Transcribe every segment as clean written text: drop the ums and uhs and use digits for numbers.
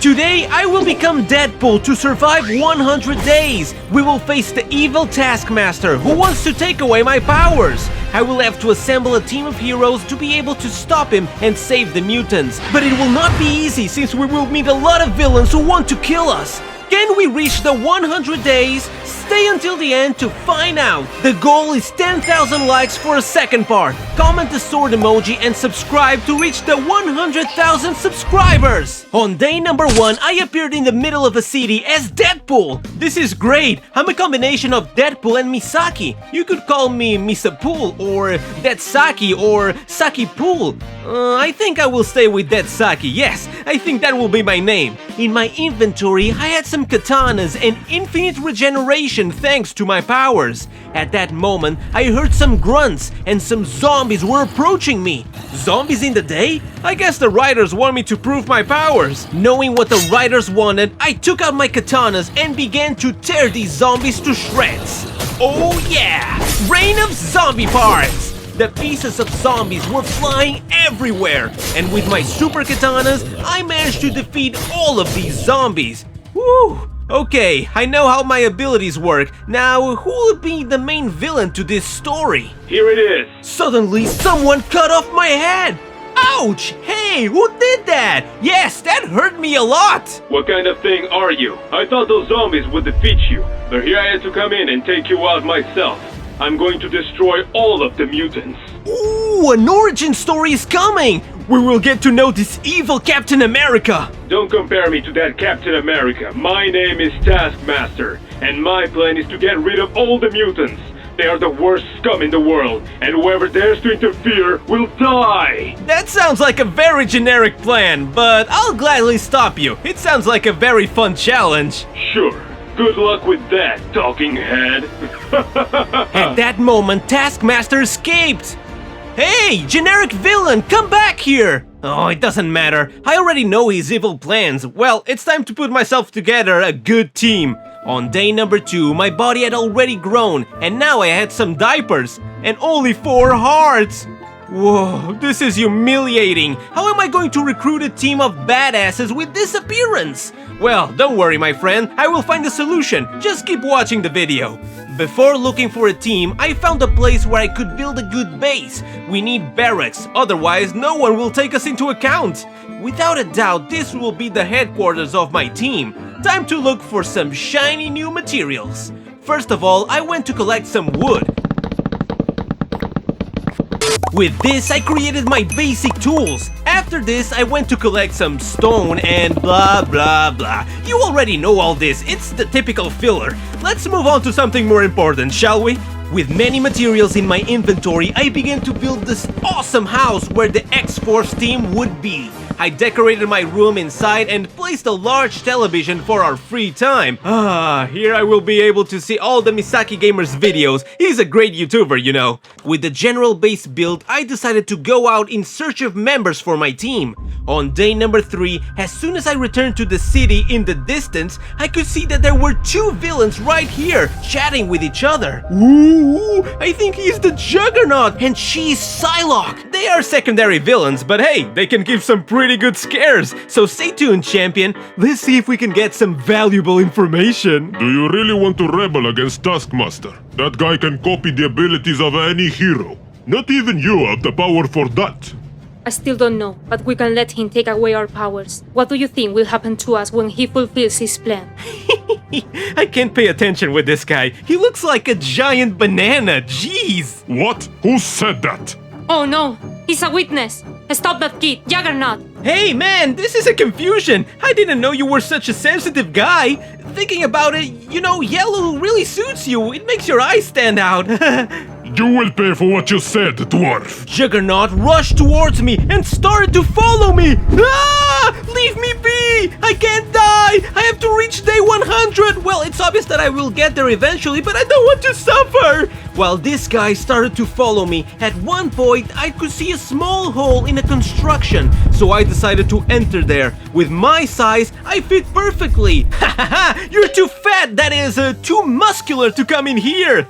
Today, I will become Deadpool to survive 100 days. We will face the evil Taskmaster who wants to take away my powers. I will have to assemble a team of heroes to be able to stop him and save the mutants. But it will not be easy since we will meet a lot of villains who want to kill us. Can we reach the 100 days? Stay until the end to find out. The goal is 10,000 likes for a second part. Comment the sword emoji and subscribe to reach the 100,000 subscribers. On day number 1, I appeared in the middle of a city as Deadpool. This is great. I'm a combination of Deadpool and Misaki. You could call me Misapool or Deadsaki or Saki-Pool. I think I will stay with Deadsaki. Yes, I think that will be my name. In my inventory, I had some katanas and infinite regeneration thanks to my powers. At that moment, I heard some grunts and some zombies were approaching me. Zombies in the day? I guess the writers want me to prove my powers. Knowing what the writers wanted, I took out my katanas and began to tear these zombies to shreds. Oh yeah! Rain of zombie parts! The pieces of zombies were flying everywhere, and with my super katanas, I managed to defeat all of these zombies. Woo! Okay, I know how my abilities work. Now, who will be the main villain to this story? Here it is. Suddenly, someone cut off my head! Ouch! Hey, who did that? Yes, that hurt me a lot! What kind of thing are you? I thought those zombies would defeat you, but here I had to come in and take you out myself. I'm going to destroy all of the mutants. Ooh, an origin story is coming! We will get to know this evil Captain America! Don't compare me to that Captain America. My name is Taskmaster, and my plan is to get rid of all the mutants. They are the worst scum in the world, and whoever dares to interfere will die! That sounds like a very generic plan, but I'll gladly stop you. It sounds like a very fun challenge. Sure. Good luck with that, talking head. At that moment, Taskmaster escaped! Hey, generic villain, come back here! Oh, it doesn't matter. I already know his evil plans. Well, it's time to put myself together a good team. On day number 2, my body had already grown, and now I had some diapers, and only 4 hearts! Whoa, this is humiliating! How am I going to recruit a team of badasses with this appearance? Well, don't worry my friend, I will find a solution, just keep watching the video. Before looking for a team, I found a place where I could build a good base. We need barracks, otherwise no one will take us into account. Without a doubt, this will be the headquarters of my team. Time to look for some shiny new materials. First of all, I went to collect some wood. With this, I created my basic tools. After this, I went to collect some stone and blah blah blah. You already know all this, it's the typical filler. Let's move on to something more important, shall we? With many materials in my inventory, I began to build this awesome house where the X-Force team would be. I decorated my room inside and placed a large television for our free time. Here I will be able to see all the Misaki Gamer's videos. He's a great YouTuber, you know. With the general base built, I decided to go out in search of members for my team. On day number 3, as soon as I returned to the city in the distance, I could see that there were 2 villains right here, chatting with each other. Ooh, I think he's the Juggernaut and she's Psylock. They are secondary villains, but hey, they can give some pretty good scares. So stay tuned, champion. Let's see if we can get some valuable information. Do you really want to rebel against Taskmaster? That guy can copy the abilities of any hero. Not even you have the power for that. I still don't know, but we can let him take away our powers. What do you think will happen to us when he fulfills his plan? I can't pay attention with this guy. He looks like a giant banana. Jeez. What? Who said that? Oh no! He's a witness! Stop that kid, Juggernaut! Hey man, this is a confusion. I didn't know you were such a sensitive guy. Thinking about it, you know, yellow really suits you. It makes your eyes stand out. You will pay for what you said, dwarf. Juggernaut rushed towards me and started to follow me. Ah! Leave me be! I can't die! I have to reach day 100! Well, it's obvious that I will get there eventually, but I don't want to suffer! While this guy started to follow me, at one point I could see a small hole in a construction, so I decided to enter there. With my size, I fit perfectly. Hahaha! You're too fat, that is, too muscular to come in here.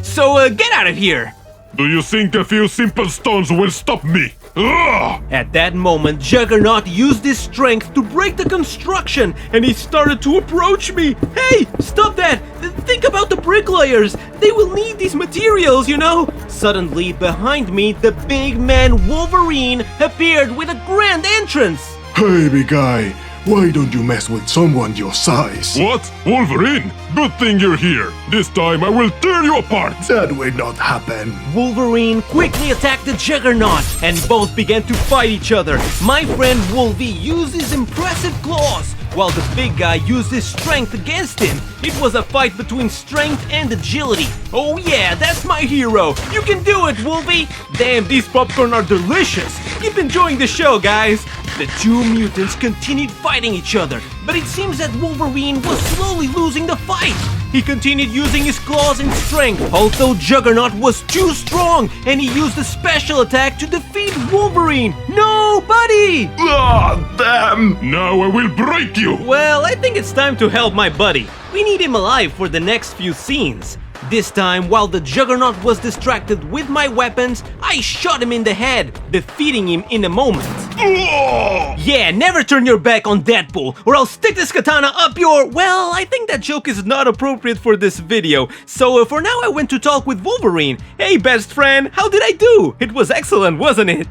So get out of here. Do you think a few simple stones will stop me? At that moment, Juggernaut used his strength to break the construction, and he started to approach me. Hey, stop that! Think about the bricklayers. They will need these materials, you know? Suddenly, behind me, the big man Wolverine appeared with a grand entrance. Hey, big guy, why don't you mess with someone your size? What? Wolverine? Good thing you're here. This time I will tear you apart. That will not happen. Wolverine quickly attacked the Juggernaut, and both began to fight each other. My friend Wolvie used his impressive claws, while the big guy used his strength against him. It was a fight between strength and agility. Oh yeah, that's my hero. You can do it, Wolvie. Damn, these popcorn are delicious. Keep enjoying the show, guys. The two mutants continued fighting each other, but it seems that Wolverine was slowly losing the fight. He continued using his claws and strength, although Juggernaut was too strong, and he used a special attack to defeat Wolverine. No, buddy! Ah, damn! Now I will break you. Well, I think it's time to help my buddy. We need him alive for the next few scenes. This time, while the Juggernaut was distracted with my weapons, I shot him in the head, defeating him in a moment. Yeah, never turn your back on Deadpool, or I'll stick this katana up your... Well, I think that joke is not appropriate for this video, so for now I went to talk with Wolverine. Hey, best friend, how did I do? It was excellent, wasn't it?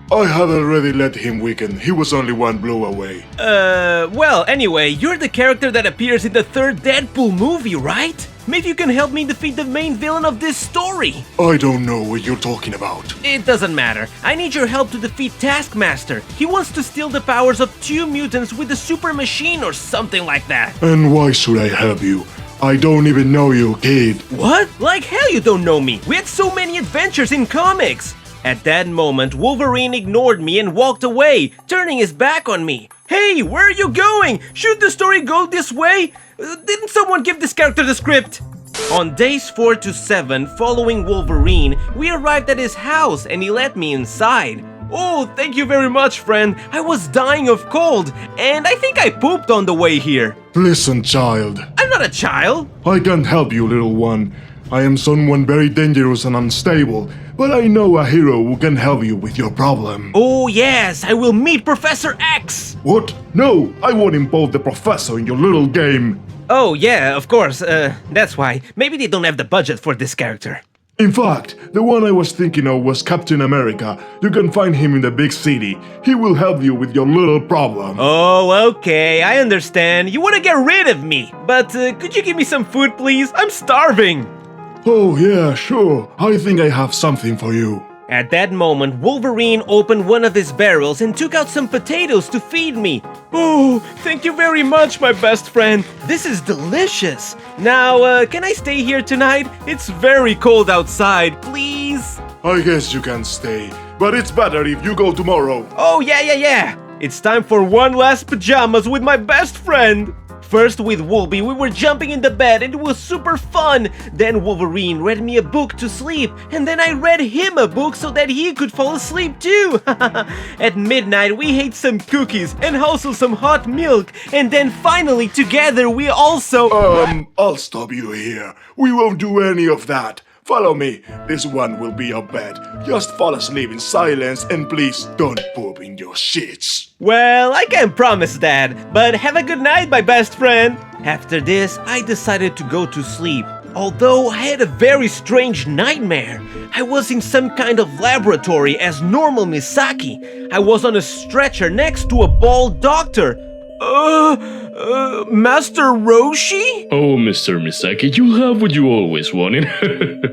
I had already let him weaken. He was only one blow away. Well, anyway, you're the character that appears in the third Deadpool movie, right? Maybe you can help me defeat the main villain of this story. I don't know what you're talking about. It doesn't matter. I need your help to defeat Taskmaster. He wants to steal the powers of two mutants with the super machine or something like that. And why should I help you? I don't even know you, kid. What? Like hell you don't know me. We had so many adventures in comics. At that moment, Wolverine ignored me and walked away, turning his back on me. Hey, where are you going? Should the story go this way? Didn't someone give this character the script? On days 4 to 7, following Wolverine, we arrived at his house and he let me inside. Oh, thank you very much, friend. I was dying of cold, and I think I pooped on the way here. Listen, child. I'm not a child. I can't help you, little one. I am someone very dangerous and unstable, but I know a hero who can help you with your problem. Oh yes, I will meet Professor X! What? No, I won't involve the professor in your little game. Oh yeah, of course, that's why. Maybe they don't have the budget for this character. In fact, the one I was thinking of was Captain America. You can find him in the big city. He will help you with your little problem. Oh, okay, I understand. You want to get rid of me. But could you give me some food, please? I'm starving. Oh yeah, sure. I think I have something for you. At that moment, Wolverine opened one of his barrels and took out some potatoes to feed me. Oh, thank you very much, my best friend. This is delicious. Now, can I stay here tonight? It's very cold outside, please. I guess you can stay, but it's better if you go tomorrow. Oh, yeah. It's time for one last pajamas with my best friend. First with Wolby, we were jumping in the bed and it was super fun. Then Wolverine read me a book to sleep, and then I read him a book so that he could fall asleep too. At midnight we ate some cookies and also some hot milk, and then finally together we also... I'll stop you here. We won't do any of that. Follow me. This one will be your bed. Just fall asleep in silence and please don't poop in your shits. Well, I can't promise that, but have a good night, my best friend. After this, I decided to go to sleep. Although I had a very strange nightmare. I was in some kind of laboratory as normal Misaki. I was on a stretcher next to a bald doctor. Master Roshi? Oh, Mr. Misaki, you have what you always wanted.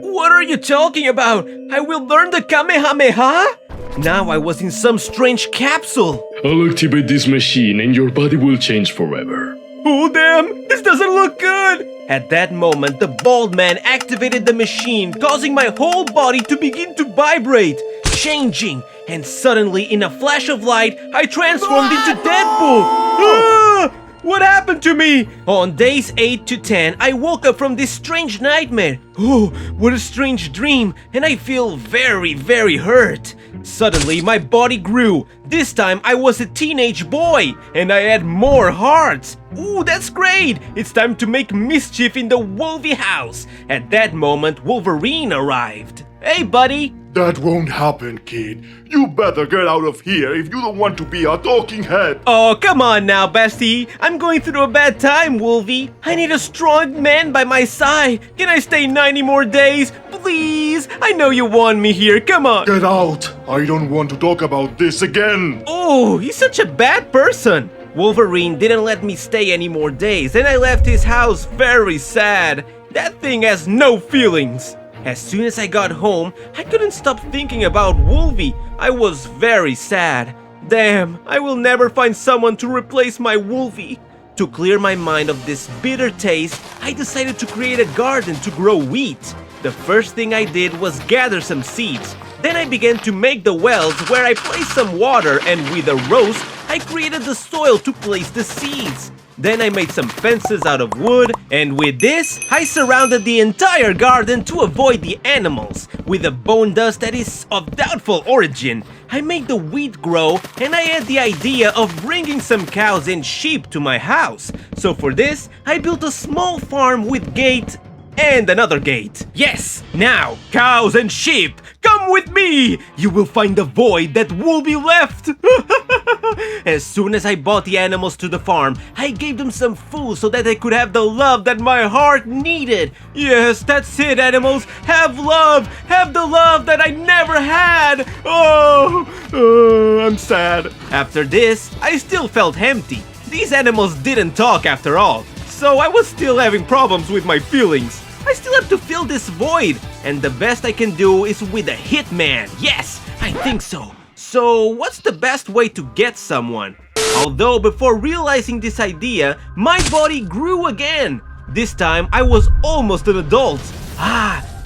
What are you talking about? I will learn the Kamehameha? Now I was in some strange capsule. I'll activate this machine and your body will change forever. Oh damn, this doesn't look good! At that moment, the bald man activated the machine, causing my whole body to begin to vibrate, changing, and suddenly, in a flash of light, I transformed into Deadpool! Ah! What happened to me? On days 8 to 10, I woke up from this strange nightmare. Oh, what a strange dream, and I feel very, very hurt. Suddenly, my body grew. This time, I was a teenage boy, and I had more hearts. Ooh, that's great! It's time to make mischief in the Wolvie house. At that moment, Wolverine arrived. Hey, buddy! That won't happen, kid. You better get out of here if you don't want to be a talking head. Oh, come on now, bestie. I'm going through a bad time, Wolvie. I need a strong man by my side. Can I stay 90 more days? Please. I know you want me here. Come on. Get out. I don't want to talk about this again. Oh, he's such a bad person. Wolverine didn't let me stay any more days, and I left his house very sad. That thing has no feelings. As soon as I got home, I couldn't stop thinking about Wolvie. I was very sad. Damn, I will never find someone to replace my Wolvie. To clear my mind of this bitter taste, I decided to create a garden to grow wheat. The first thing I did was gather some seeds. Then I began to make the wells where I placed some water, and with a roast, I created the soil to place the seeds. Then I made some fences out of wood, and with this, I surrounded the entire garden to avoid the animals. With a bone dust that is of doubtful origin, I made the wheat grow, and I had the idea of bringing some cows and sheep to my house. So for this, I built a small farm with gate and another gate. Yes, now, cows and sheep, come with me! You will find the void that will be left. As soon as I brought the animals to the farm, I gave them some food so that they could have the love that my heart needed. Yes, that's it, animals. Have love. Have the love that I never had. I'm sad. After this, I still felt empty. These animals didn't talk after all, so I was still having problems with my feelings. I still have to fill this void, and the best I can do is with a hitman. Yes, I think so. So, what's the best way to get someone? Although, before realizing this idea, my body grew again. This time, I was almost an adult.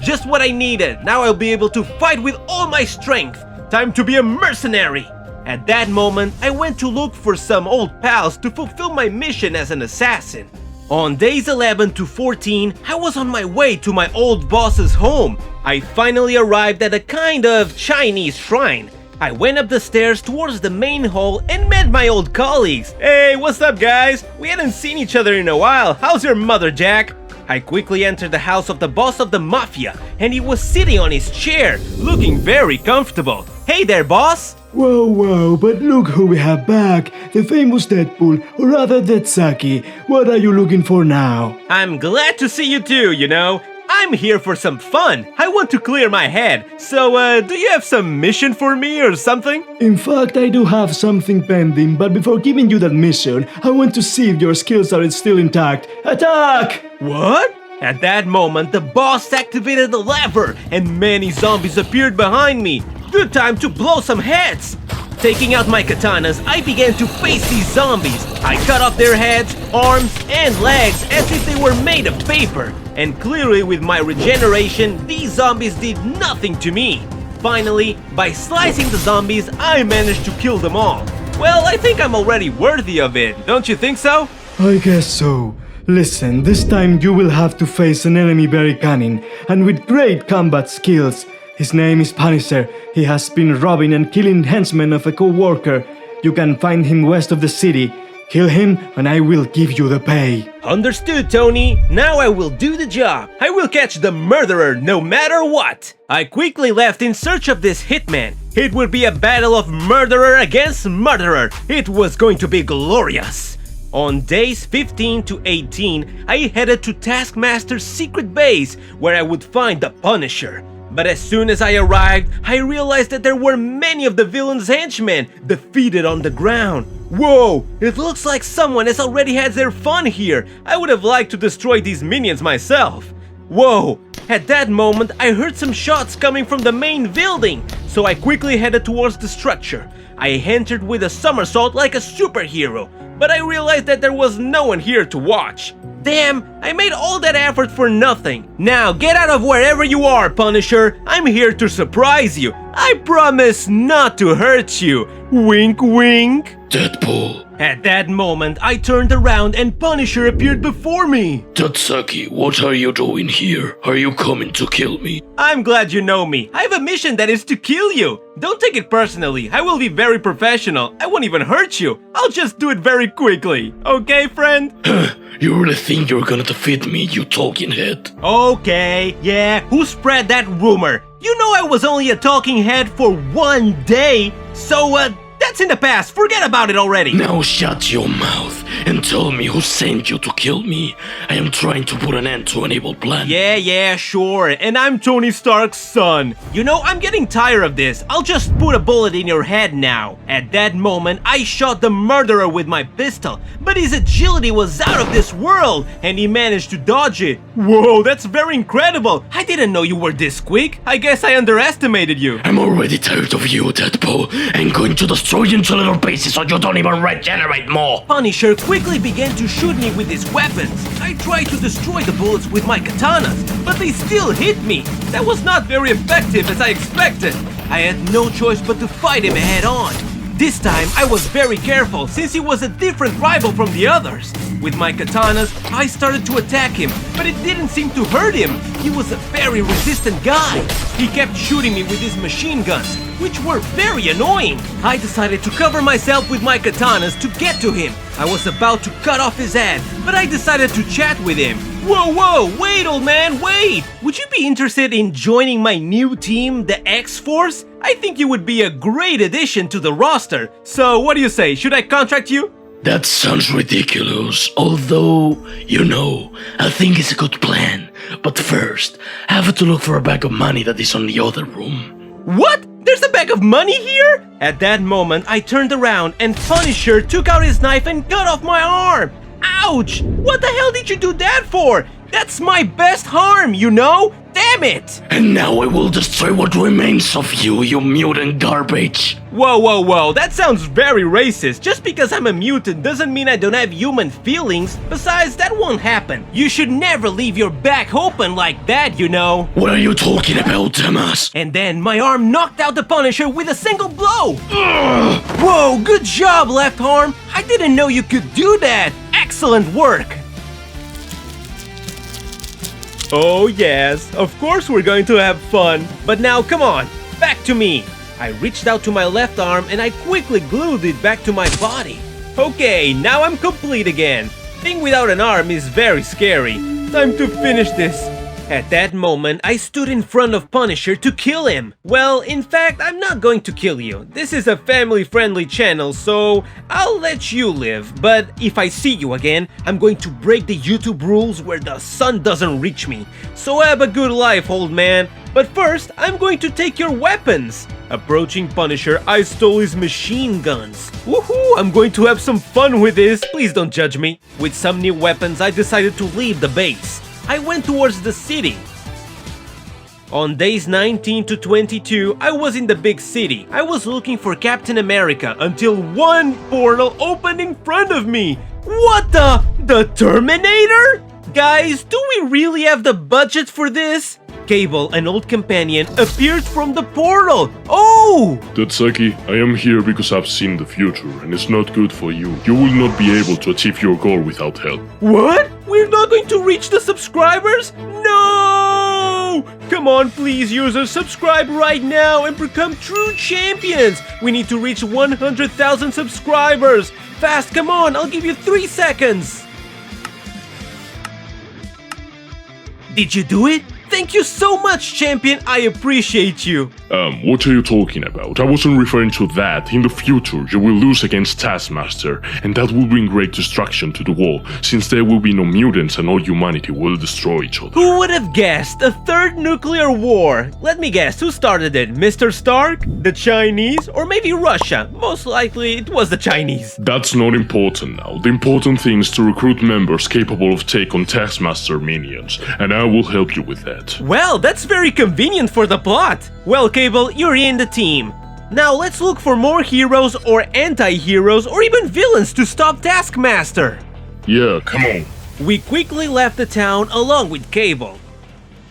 Just what I needed. Now I'll be able to fight with all my strength. Time to be a mercenary. At that moment, I went to look for some old pals to fulfill my mission as an assassin. On days 11 to 14, I was on my way to my old boss's home. I finally arrived at a kind of Chinese shrine. I went up the stairs towards the main hall and met my old colleagues. Hey, what's up, guys? We hadn't seen each other in a while. How's your mother, Jack? I quickly entered the house of the boss of the mafia, and he was sitting on his chair, looking very comfortable. Hey there, boss! Whoa, but look who we have back, the famous Deadpool, or rather Misaki. What are you looking for now? I'm glad to see you too, you know. I'm here for some fun. I want to clear my head. So, do you have some mission for me or something? In fact, I do have something pending, but before giving you that mission, I want to see if your skills are still intact. Attack! What? At that moment, the boss activated the lever, and many zombies appeared behind me. Good time to blow some heads! Taking out my katanas, I began to face these zombies. I cut off their heads, arms, and legs as if they were made of paper. And clearly with my regeneration, these zombies did nothing to me. Finally, by slicing the zombies, I managed to kill them all. Well, I think I'm already worthy of it, don't you think so? I guess so. Listen, this time you will have to face an enemy very cunning and with great combat skills. His name is Punisher. He has been robbing and killing henchmen of a co-worker. You can find him west of the city. Kill him and I will give you the pay. Understood, Tony. Now I will do the job. I will catch the murderer no matter what. I quickly left in search of this hitman. It would be a battle of murderer against murderer. It was going to be glorious. On days 15 to 18, I headed to Taskmaster's secret base where I would find the Punisher. But as soon as I arrived, I realized that there were many of the villain's henchmen defeated on the ground. Whoa, it looks like someone has already had their fun here. I would have liked to destroy these minions myself. Whoa, at that moment I heard some shots coming from the main building, so I quickly headed towards the structure. I entered with a somersault like a superhero, but I realized that there was no one here to watch. Damn, I made all that effort for nothing. Now get out of wherever you are, Punisher. I'm here to surprise you. I promise not to hurt you. Wink, wink. Deadpool. At that moment, I turned around and Punisher appeared before me. Tatsaki, what are you doing here? Are you coming to kill me? I'm glad you know me. I have a mission that is to kill you. Don't take it personally. I will be very professional. I won't even hurt you. I'll just do it very quickly. Okay, friend? You really think you're gonna defeat me, you talking head? Okay, yeah. Who spread that rumor? You know I was only a talking head for 1 day. So, that's in the past. Forget about it already. Now shut your mouth and tell me who sent you to kill me. I am trying to put an end to an evil plan. Yeah, sure. And I'm Tony Stark's son. You know, I'm getting tired of this. I'll just put a bullet in your head now. At that moment, I shot the murderer with my pistol, but his agility was out of this world, and he managed to dodge it. Whoa, that's very incredible. I didn't know you were this quick. I guess I underestimated you. I'm already tired of you, Deadpool. I'm going to destroy you into little pieces so you don't even regenerate more. Punisher quickly began to shoot me with his weapons. I tried to destroy the bullets with my katanas, but they still hit me. That was not very effective as I expected. I had no choice but to fight him head on. This time, I was very careful since he was a different rival from the others. With my katanas, I started to attack him, but it didn't seem to hurt him. He was a very resistant guy. He kept shooting me with his machine guns, which were very annoying. I decided to cover myself with my katanas to get to him. I was about to cut off his head, but I decided to chat with him. Whoa, wait, old man, wait! Would you be interested in joining my new team, the X-Force? I think you would be a great addition to the roster. So, what do you say? Should I contract you? That sounds ridiculous, although, you know, I think it's a good plan. But first, I have to look for a bag of money that is on the other room. What? There's a bag of money here? At that moment, I turned around and Punisher took out his knife and cut off my arm. Ouch! What the hell did you do that for? That's my best harm, you know? Damn it! And now I will destroy what remains of you, you mutant garbage. Whoa, that sounds very racist. Just because I'm a mutant doesn't mean I don't have human feelings. Besides, that won't happen. You should never leave your back open like that, you know? What are you talking about, Damas? And then my arm knocked out the Punisher with a single blow. Whoa, good job, left arm. I didn't know you could do that. Excellent work. Oh yes, of course we're going to have fun. But now come on, back to me. I reached out to my left arm and I quickly glued it back to my body. Okay, now I'm complete again. Being without an arm is very scary. Time to finish this. At that moment, I stood in front of Punisher to kill him. Well, in fact, I'm not going to kill you. This is a family-friendly channel, so I'll let you live. But if I see you again, I'm going to break the YouTube rules where the sun doesn't reach me. So have a good life, old man. But first, I'm going to take your weapons. Approaching Punisher, I stole his machine guns. Woohoo! I'm going to have some fun with this. Please don't judge me. With some new weapons, I decided to leave the base. I went towards the city. On days 19 to 22, I was in the big city. I was looking for Captain America until one portal opened in front of me. What the? The Terminator? Guys, do we really have the budget for this? Cable, an old companion, appeared from the portal. Oh! Tatsaki, I am here because I've seen the future and it's not good for you. You will not be able to achieve your goal without help. What? We're not going to reach the subscribers? No! Come on, please, users, subscribe right now and become true champions. We need to reach 100,000 subscribers. Fast, come on, I'll give you 3 seconds. Did you do it? Thank you so much, champion. I appreciate you. What are you talking about? I wasn't referring to that. In the future, you will lose against Taskmaster, and that will bring great destruction to the world, since there will be no mutants and all humanity will destroy each other. Who would have guessed? A third nuclear war? Let me guess, who started it? Mr. Stark? The Chinese? Or maybe Russia? Most likely, it was the Chinese. That's not important now. The important thing is to recruit members capable of take on Taskmaster minions, and I will help you with that. Well, that's very convenient for the plot. Well, Cable, you're in the team. Now let's look for more heroes or anti-heroes or even villains to stop Taskmaster. Yeah, come on. We quickly left the town along with Cable.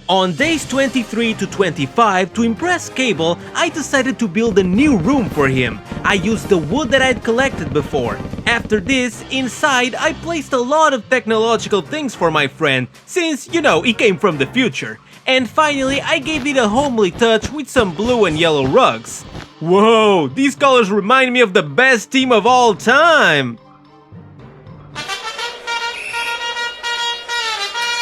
On days 23 to 25, to impress Cable, I decided to build a new room for him. I used the wood that I'd collected before. After this, inside, I placed a lot of technological things for my friend, since, you know, he came from the future. And finally, I gave it a homely touch with some blue and yellow rugs. Whoa, these colors remind me of the best team of all time!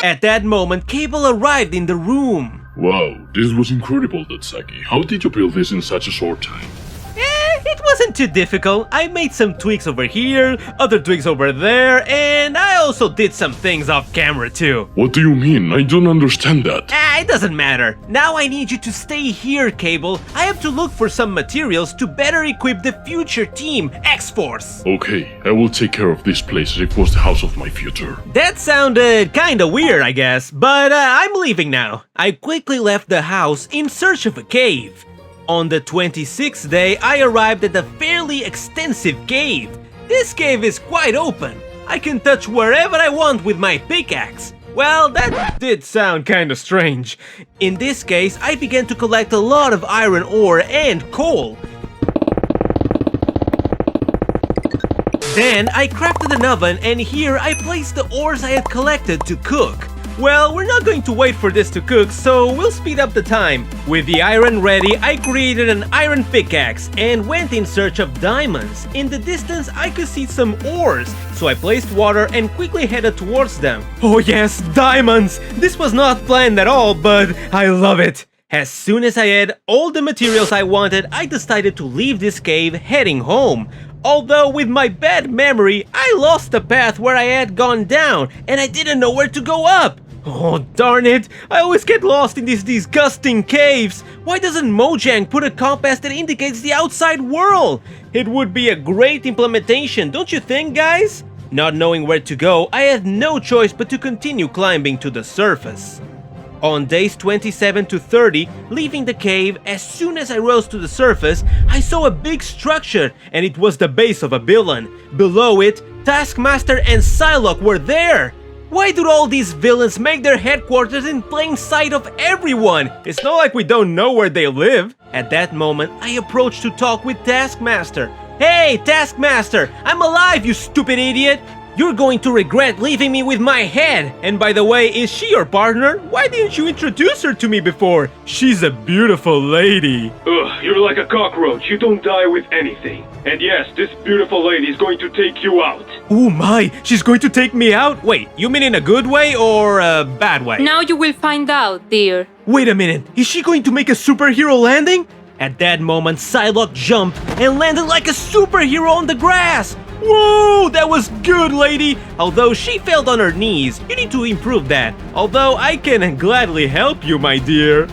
At that moment, Cable arrived in the room. Wow, this was incredible, Misaki. How did you build this in such a short time? It wasn't too difficult. I made some tweaks over here, other tweaks over there, and I also did some things off camera too. What do you mean? I don't understand that. It doesn't matter. Now I need you to stay here, Cable. I have to look for some materials to better equip the future team, X-Force. Okay, I will take care of this place as if it was the house of my future. That sounded kinda weird, I guess, but I'm leaving now. I quickly left the house in search of a cave. On the 26th day, I arrived at a fairly extensive cave. This cave is quite open. I can touch wherever I want with my pickaxe. Well, that did sound kinda strange. In this case, I began to collect a lot of iron ore and coal. Then I crafted an oven, and here I placed the ores I had collected to cook. Well, we're not going to wait for this to cook, so we'll speed up the time. With the iron ready, I created an iron pickaxe and went in search of diamonds. In the distance, I could see some ores, so I placed water and quickly headed towards them. Oh yes, diamonds! This was not planned at all, but I love it. As soon as I had all the materials I wanted, I decided to leave this cave heading home. Although with my bad memory, I lost the path where I had gone down and I didn't know where to go up. Oh darn it, I always get lost in these disgusting caves. Why doesn't Mojang put a compass that indicates the outside world? It would be a great implementation, don't you think, guys? Not knowing where to go, I had no choice but to continue climbing to the surface. On days 27 to 30, leaving the cave, as soon as I rose to the surface, I saw a big structure, and it was the base of a villain. Below it, Taskmaster and Psylock were there. Why do all these villains make their headquarters in plain sight of everyone? It's not like we don't know where they live. At that moment, I approached to talk with Taskmaster. Hey, Taskmaster! I'm alive, you stupid idiot! You're going to regret leaving me with my head! And by the way, is she your partner? Why didn't you introduce her to me before? She's a beautiful lady. Ugh, you're like a cockroach. You don't die with anything. And yes, this beautiful lady is going to take you out. Oh my, she's going to take me out? Wait, you mean in a good way or a bad way? Now you will find out, dear. Wait a minute, is she going to make a superhero landing? At that moment, Psylock jumped and landed like a superhero on the grass. Whoa, that was good, lady! Although she fell on her knees, you need to improve that. Although I can gladly help you, my dear.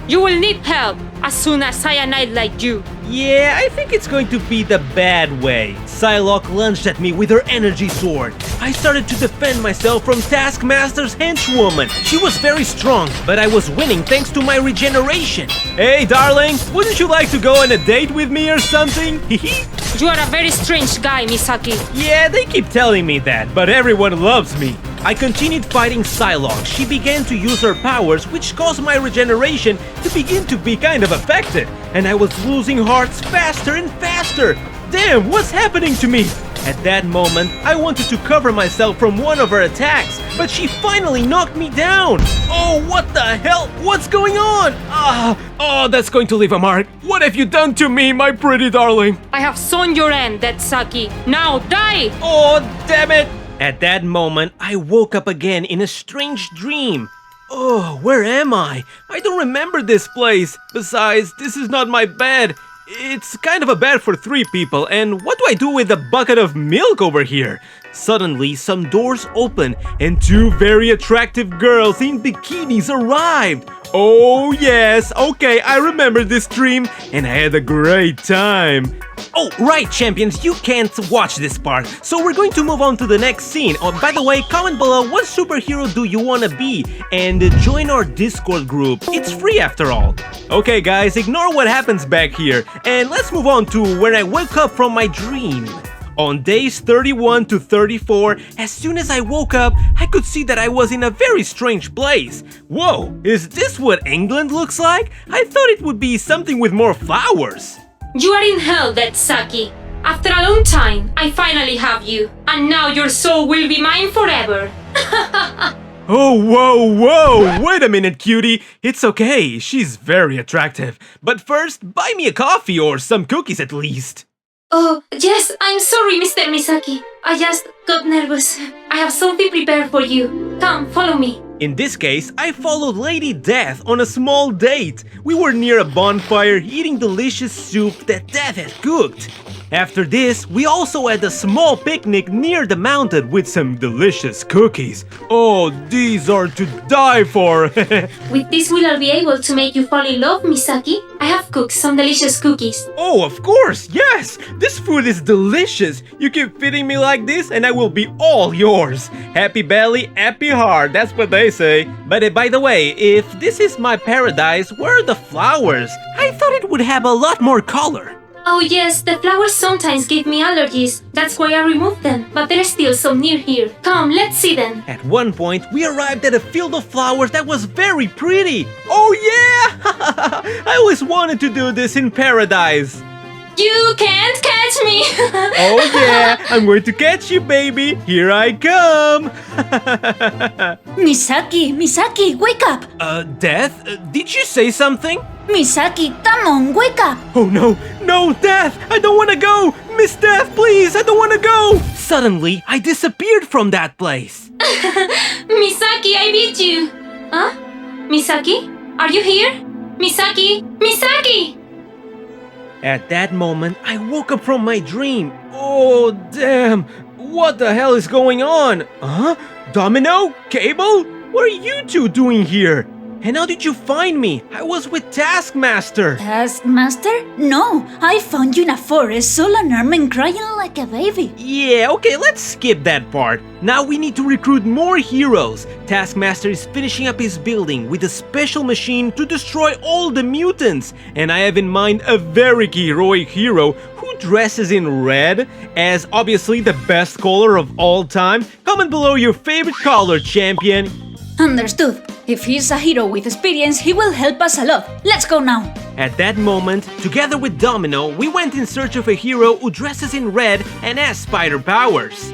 You will need help as soon as I annihilate you. Yeah, I think it's going to be the bad way. Psylock lunged at me with her energy sword. I started to defend myself from Taskmaster's henchwoman. She was very strong, but I was winning thanks to my regeneration. Hey, darling, wouldn't you like to go on a date with me or something? You are a very strange guy, Misaki. Yeah, they keep telling me that, but everyone loves me. I continued fighting Psylock. She began to use her powers, which caused my regeneration to begin to be kind of affected, and I was losing hearts faster and faster. Damn, what's happening to me? At that moment, I wanted to cover myself from one of her attacks, but she finally knocked me down. Oh, what the hell? What's going on? Oh, that's going to leave a mark. What have you done to me, my pretty darling? I have sown your end, Deadsaki. Now die! Oh, damn it! At that moment, I woke up again in a strange dream. Oh, where am I? I don't remember this place. Besides, this is not my bed. It's kind of a bed for 3 people, and what do I do with a bucket of milk over here? Suddenly, some doors open, and 2 very attractive girls in bikinis arrived. Oh yes, okay, I remember this dream, and I had a great time. Oh, right, champions, you can't watch this part, so we're going to move on to the next scene. Oh, by the way, comment below what superhero do you want to be, and join our Discord group. It's free after all. Okay, guys, ignore what happens back here, and let's move on to when I woke up from my dream. On days 31 to 34, as soon as I woke up, I could see that I was in a very strange place. Whoa, is this what England looks like? I thought it would be something with more flowers. You are in hell, Saki. After a long time, I finally have you. And now your soul will be mine forever. Oh, whoa! Wait a minute, cutie. It's okay, she's very attractive. But first, buy me a coffee or some cookies at least. Oh, yes, I'm sorry, Mr. Misaki. I just got nervous. I have something prepared for you. Come, follow me. In this case, I followed Lady Death on a small date. We were near a bonfire eating delicious soup that Death had cooked. After this, we also had a small picnic near the mountain with some delicious cookies. Oh, these are to die for! With this, will I be able to make you fall in love, Misaki? I have cooked some delicious cookies. Oh, of course, yes! This food is delicious! You keep feeding me like this and I will be all yours! Happy belly, happy heart, that's what they say. But by the way, if this is my paradise, where are the flowers? I thought it would have a lot more color. Oh yes, the flowers sometimes give me allergies. That's why I removed them. But there's still some near here. Come, let's see them. At one point, we arrived at a field of flowers that was very pretty. Oh yeah! I always wanted to do this in paradise. You can't catch me! Oh yeah, I'm going to catch you, baby. Here I come. Misaki, wake up! Death? Did you say something? Misaki, come on, wake up! Oh no, Death! I don't want to go! Miss Death, please, I don't want to go! Suddenly, I disappeared from that place. Misaki, I beat you! Huh? Misaki? Are you here? Misaki! At that moment, I woke up from my dream. Oh, damn! What the hell is going on? Huh? Domino? Cable? What are you two doing here? And how did you find me? I was with Taskmaster. Taskmaster? No, I found you in a forest, all unarmed and crying like a baby. Yeah, okay, let's skip that part. Now we need to recruit more heroes. Taskmaster is finishing up his building with a special machine to destroy all the mutants. And I have in mind a very heroic hero who dresses in red as obviously the best color of all time. Comment below your favorite color, champion. Understood. If he's a hero with experience, he will help us a lot. Let's go now. At that moment, together with Domino, we went in search of a hero who dresses in red and has spider powers.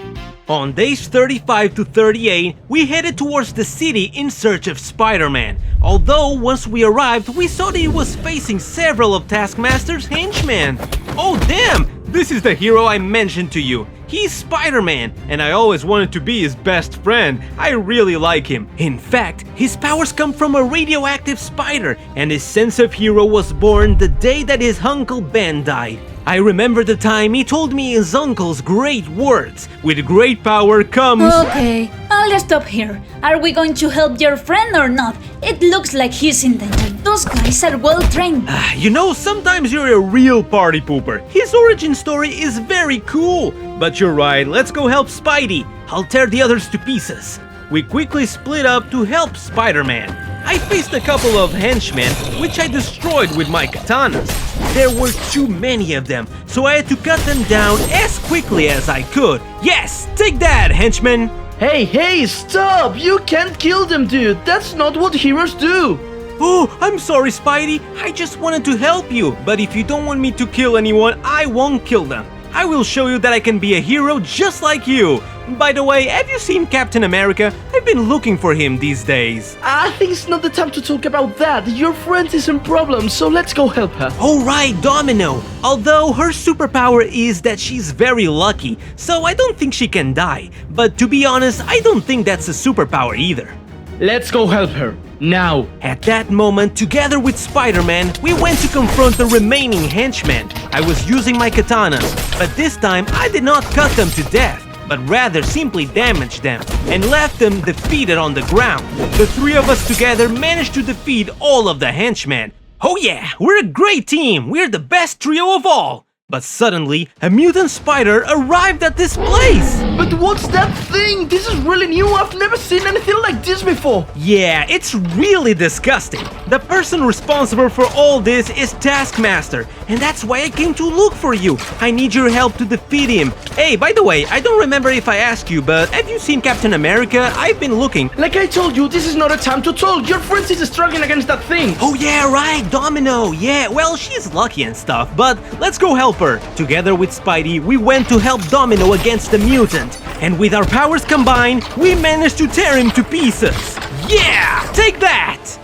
On days 35 to 38, we headed towards the city in search of Spider-Man. Although, once we arrived, we saw that he was facing several of Taskmaster's henchmen. Oh damn! This is the hero I mentioned to you. He's Spider-Man, and I always wanted to be his best friend. I really like him. In fact, his powers come from a radioactive spider, and his sense of hero was born the day that his uncle Ben died. I remember the time he told me his uncle's great words. With great power comes... Okay, I'll stop here. Are we going to help your friend or not? It looks like he's in danger. Those guys are well trained. You know, sometimes you're a real party pooper. His origin story is very cool. But you're right, let's go help Spidey. I'll tear the others to pieces. We quickly split up to help Spider-Man. I faced a couple of henchmen, which I destroyed with my katanas. There were too many of them, so I had to cut them down as quickly as I could. Yes, take that, henchman! Hey, stop! You can't kill them, dude! That's not what heroes do! Oh, I'm sorry, Spidey. I just wanted to help you. But if you don't want me to kill anyone, I won't kill them. I will show you that I can be a hero just like you. By the way, have you seen Captain America? I've been looking for him these days. I think it's not the time to talk about that. Your friend is in problems, so let's go help her. Oh right, Domino. Although her superpower is that she's very lucky, so I don't think she can die. But to be honest, I don't think that's a superpower either. Let's go help her. Now. At that moment, together with Spider-Man, we went to confront the remaining henchmen. I was using my katanas, but this time I did not cut them to death, but rather simply damaged them and left them defeated on the ground. The three of us together managed to defeat all of the henchmen. Oh yeah, we're a great team! We're the best trio of all! But suddenly, a mutant spider arrived at this place! But what's that thing? This is really new. I've never seen anything like this before. Yeah, it's really disgusting. The person responsible for all this is Taskmaster, and that's why I came to look for you. I need your help to defeat him. Hey, by the way, I don't remember if I asked you, but have you seen Captain America? I've been looking. Like I told you, this is not a time to talk. Your friend is struggling against that thing. Oh yeah, right, Domino. Yeah, well, she's lucky and stuff, but let's go help her. Together with Spidey, we went to help Domino against the mutant, and with our powers combined, we managed to tear him to pieces. Yeah, take that!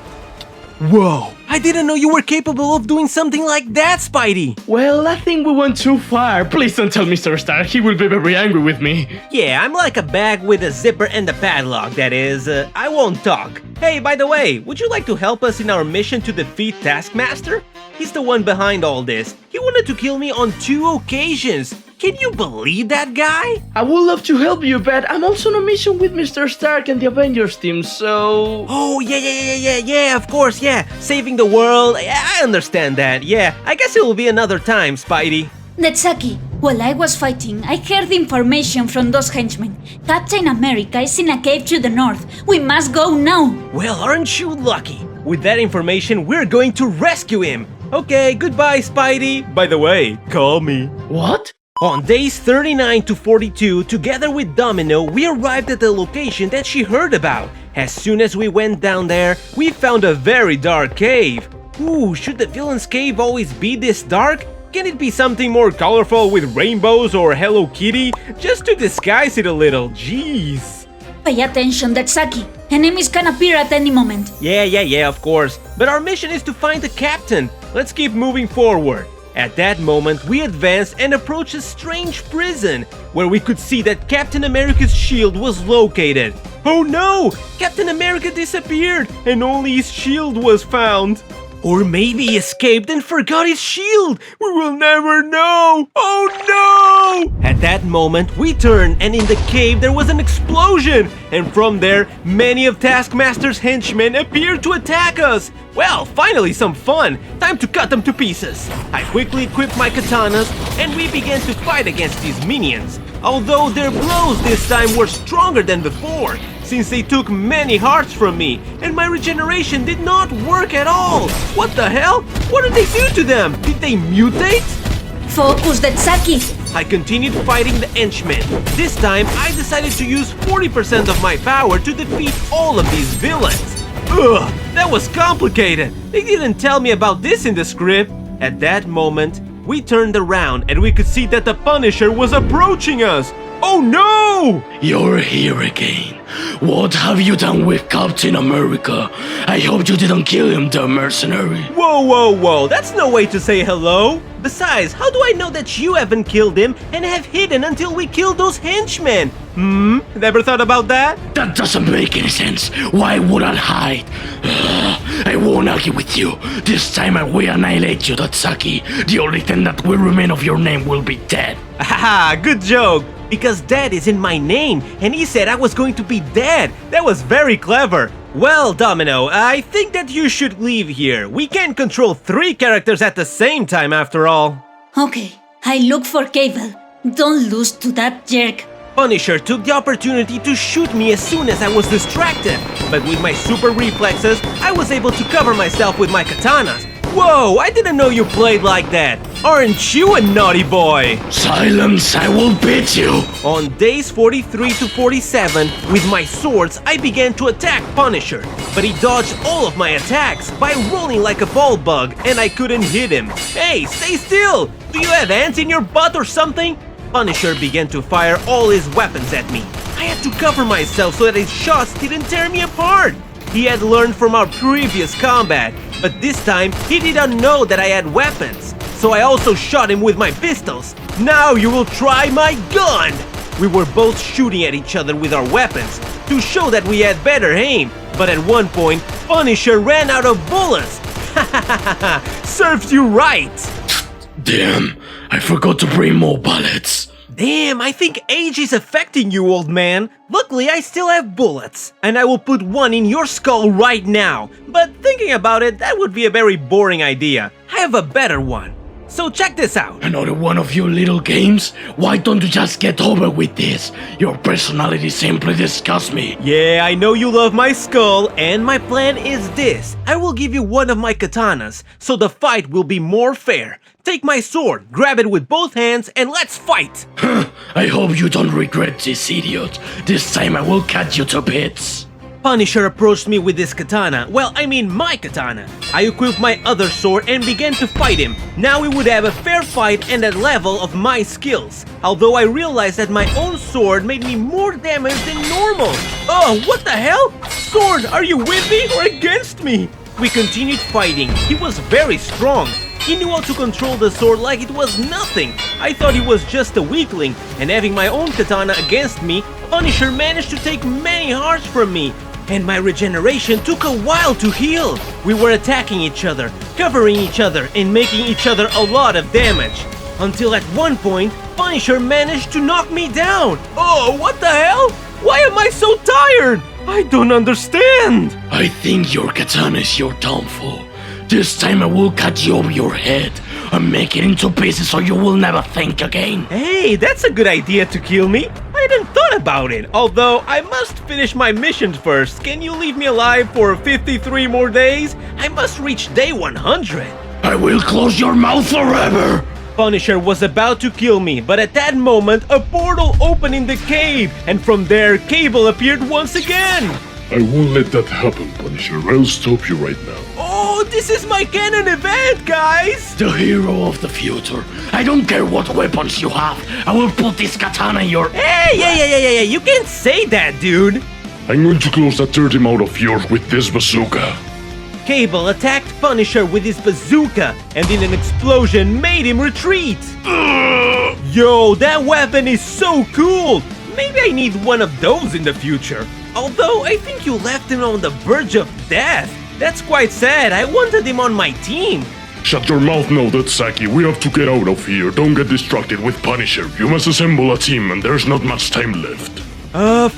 Whoa, I didn't know you were capable of doing something like that, Spidey. Well, I think we went too far. Please don't tell Mr. Stark. He will be very angry with me. Yeah, I'm like a bag with a zipper and a padlock, that is. I won't talk. Hey, by the way, would you like to help us in our mission to defeat Taskmaster? He's the one behind all this. He wanted to kill me on 2 occasions. Can you believe that guy? I would love to help you, but I'm also on a mission with Mr. Stark and the Avengers team, so... Oh, yeah, of course, yeah. Saving the world, yeah, I understand that, yeah. I guess it will be another time, Spidey. Netsaki, while I was fighting, I heard information from those henchmen. Captain America is in a cave to the north. We must go now. Well, aren't you lucky? With that information, we're going to rescue him. Okay, goodbye, Spidey. By the way, call me. What? On days 39 to 42, together with Domino, we arrived at the location that she heard about. As soon as we went down there, we found a very dark cave. Ooh, should the villain's cave always be this dark? Can it be something more colorful with rainbows or Hello Kitty? Just to disguise it a little, jeez. Pay attention, Netsaki. Enemies can appear at any moment. Yeah, of course. But our mission is to find the captain. Let's keep moving forward. At that moment, we advanced and approached a strange prison, where we could see that Captain America's shield was located. Oh no! Captain America disappeared, and only his shield was found. Or maybe he escaped and forgot his shield! We will never know! Oh no! At that moment, we turned, and in the cave there was an explosion! And from there, many of Taskmaster's henchmen appeared to attack us! Well, finally some fun! Time to cut them to pieces! I quickly equipped my katanas, and we began to fight against these minions. Although their blows this time were stronger than before, since they took many hearts from me, and my regeneration did not work at all! What the hell? What did they do to them? Did they mutate? Focus, Netsaki. I continued fighting the henchmen. This time, I decided to use 40% of my power to defeat all of these villains. Ugh, that was complicated. They didn't tell me about this in the script. At that moment, we turned around and we could see that the Punisher was approaching us. Oh no! You're here again. What have you done with Captain America? I hope you didn't kill him, the mercenary. Whoa, that's no way to say hello. Besides, how do I know that you haven't killed him and have hidden until we killed those henchmen? Never thought about that? That doesn't make any sense. Why would I hide? I won't argue with you. This time I will annihilate you, Tatsaki. The only thing that will remain of your name will be dead. Haha, good joke. Because dead is in my name, and he said I was going to be dead. That was very clever. Well, Domino, I think that you should leave here. We can't control 3 characters at the same time after all. Okay, I look for Cable. Don't lose to that jerk. Punisher took the opportunity to shoot me as soon as I was distracted, but with my super reflexes, I was able to cover myself with my katanas. Whoa, I didn't know you played like that. Aren't you a naughty boy? Silence, I will beat you. On days 43 to 47, with my swords, I began to attack Punisher, but he dodged all of my attacks by rolling like a ball bug, and I couldn't hit him. Hey, stay still! Do you have ants in your butt or something? Punisher began to fire all his weapons at me. I had to cover myself so that his shots didn't tear me apart. He had learned from our previous combat, but this time he didn't know that I had weapons. So I also shot him with my pistols. Now you will try my gun! We were both shooting at each other with our weapons to show that we had better aim, but at one point, Punisher ran out of bullets. Serves you right! Damn, I forgot to bring more bullets. Damn, I think age is affecting you, old man. Luckily, I still have bullets, and I will put one in your skull right now. But thinking about it, that would be a very boring idea. I have a better one. So check this out. Another one of your little games? Why don't you just get over with this? Your personality simply disgusts me. Yeah, I know you love my skull, and my plan is this. I will give you one of my katanas, so the fight will be more fair. Take my sword, grab it with both hands, and let's fight! I hope you don't regret this, idiot. This time I will cut you to bits. Punisher approached me with this katana. Well, I mean my katana. I equipped my other sword and began to fight him. Now we would have a fair fight and at level of my skills. Although I realized that my own sword made me more damage than normal. Oh, what the hell? Sword, are you with me or against me? We continued fighting. He was very strong. He knew how to control the sword like it was nothing. I thought he was just a weakling, and having my own katana against me, Punisher managed to take many hearts from me. And my regeneration took a while to heal. We were attacking each other, covering each other, and making each other a lot of damage. Until at one point, Punisher managed to knock me down. Oh, what the hell? Why am I so tired? I don't understand. I think your katana is your downfall. This time I will cut you over your head and make it into pieces so you will never think again. Hey, that's a good idea to kill me. I hadn't thought about it, although I must finish my mission first. Can you leave me alive for 53 more days? I must reach day 100. I will close your mouth forever. Punisher was about to kill me, but at that moment, a portal opened in the cave, and from there, Cable appeared once again. I won't let that happen, Punisher. I'll stop you right now. Oh, this is my canon event, guys! The hero of the future. I don't care what weapons you have. I will put this katana in your... Hey, yeah, you can't say that, dude! I'm going to close that dirty mouth of yours with this bazooka. Cable attacked Punisher with his bazooka, and in an explosion made him retreat. Yo, that weapon is so cool! Maybe I need one of those in the future. Although, I think you left him on the verge of death. That's quite sad. I wanted him on my team. Shut your mouth now, Misaki. We have to get out of here. Don't get distracted with Punisher. You must assemble a team and there's not much time left.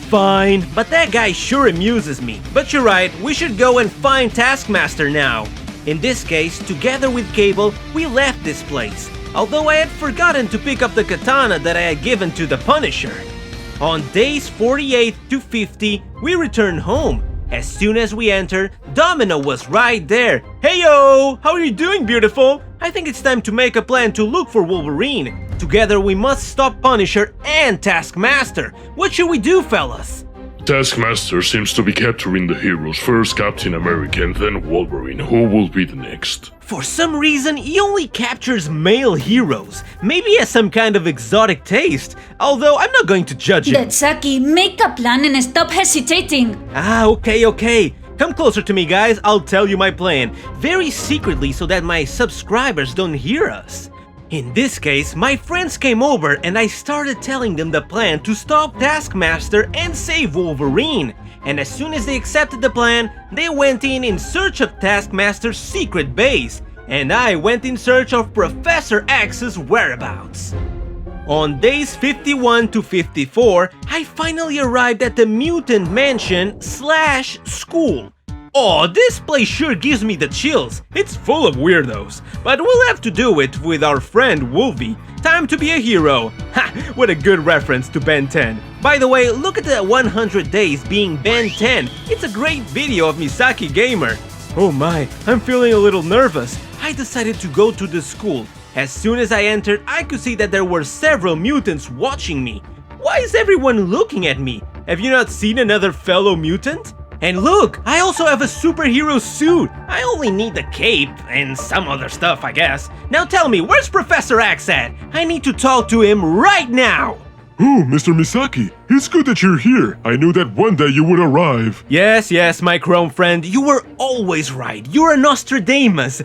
Fine. But that guy sure amuses me. But you're right, we should go and find Taskmaster now. In this case, together with Cable, we left this place. Although I had forgotten to pick up the katana that I had given to the Punisher. On days 48 to 50, we returned home. As soon as we entered, Domino was right there. Heyo! How are you doing, beautiful? I think it's time to make a plan to look for Wolverine. Together we must stop Punisher and Taskmaster. What should we do, fellas? Taskmaster seems to be capturing the heroes, first Captain America and then Wolverine. Who will be the next? For some reason, he only captures male heroes. Maybe he has some kind of exotic taste. Although, I'm not going to judge him. Misaki, make a plan and stop hesitating. Okay. Come closer to me, guys. I'll tell you my plan. Very secretly so that my subscribers don't hear us. In this case, my friends came over and I started telling them the plan to stop Taskmaster and save Wolverine. And as soon as they accepted the plan, they went in search of Taskmaster's secret base. And I went in search of Professor X's whereabouts. On days 51 to 54, I finally arrived at the mutant mansion / school. Oh, this place sure gives me the chills. It's full of weirdos. But we'll have to do it with our friend Wolvie. Time to be a hero. Ha! What a good reference to Ben 10. By the way, look at the 100 days being Ben 10. It's a great video of Misaki Gamer. Oh my, I'm feeling a little nervous. I decided to go to the school. As soon as I entered, I could see that there were several mutants watching me. Why is everyone looking at me? Have you not seen another fellow mutant? And look, I also have a superhero suit. I only need the cape and some other stuff, I guess. Now tell me, where's Professor X at? I need to talk to him right now. Oh, Mr. Misaki, it's good that you're here. I knew that one day you would arrive. Yes, my chrome friend, you were always right. You're a Nostradamus.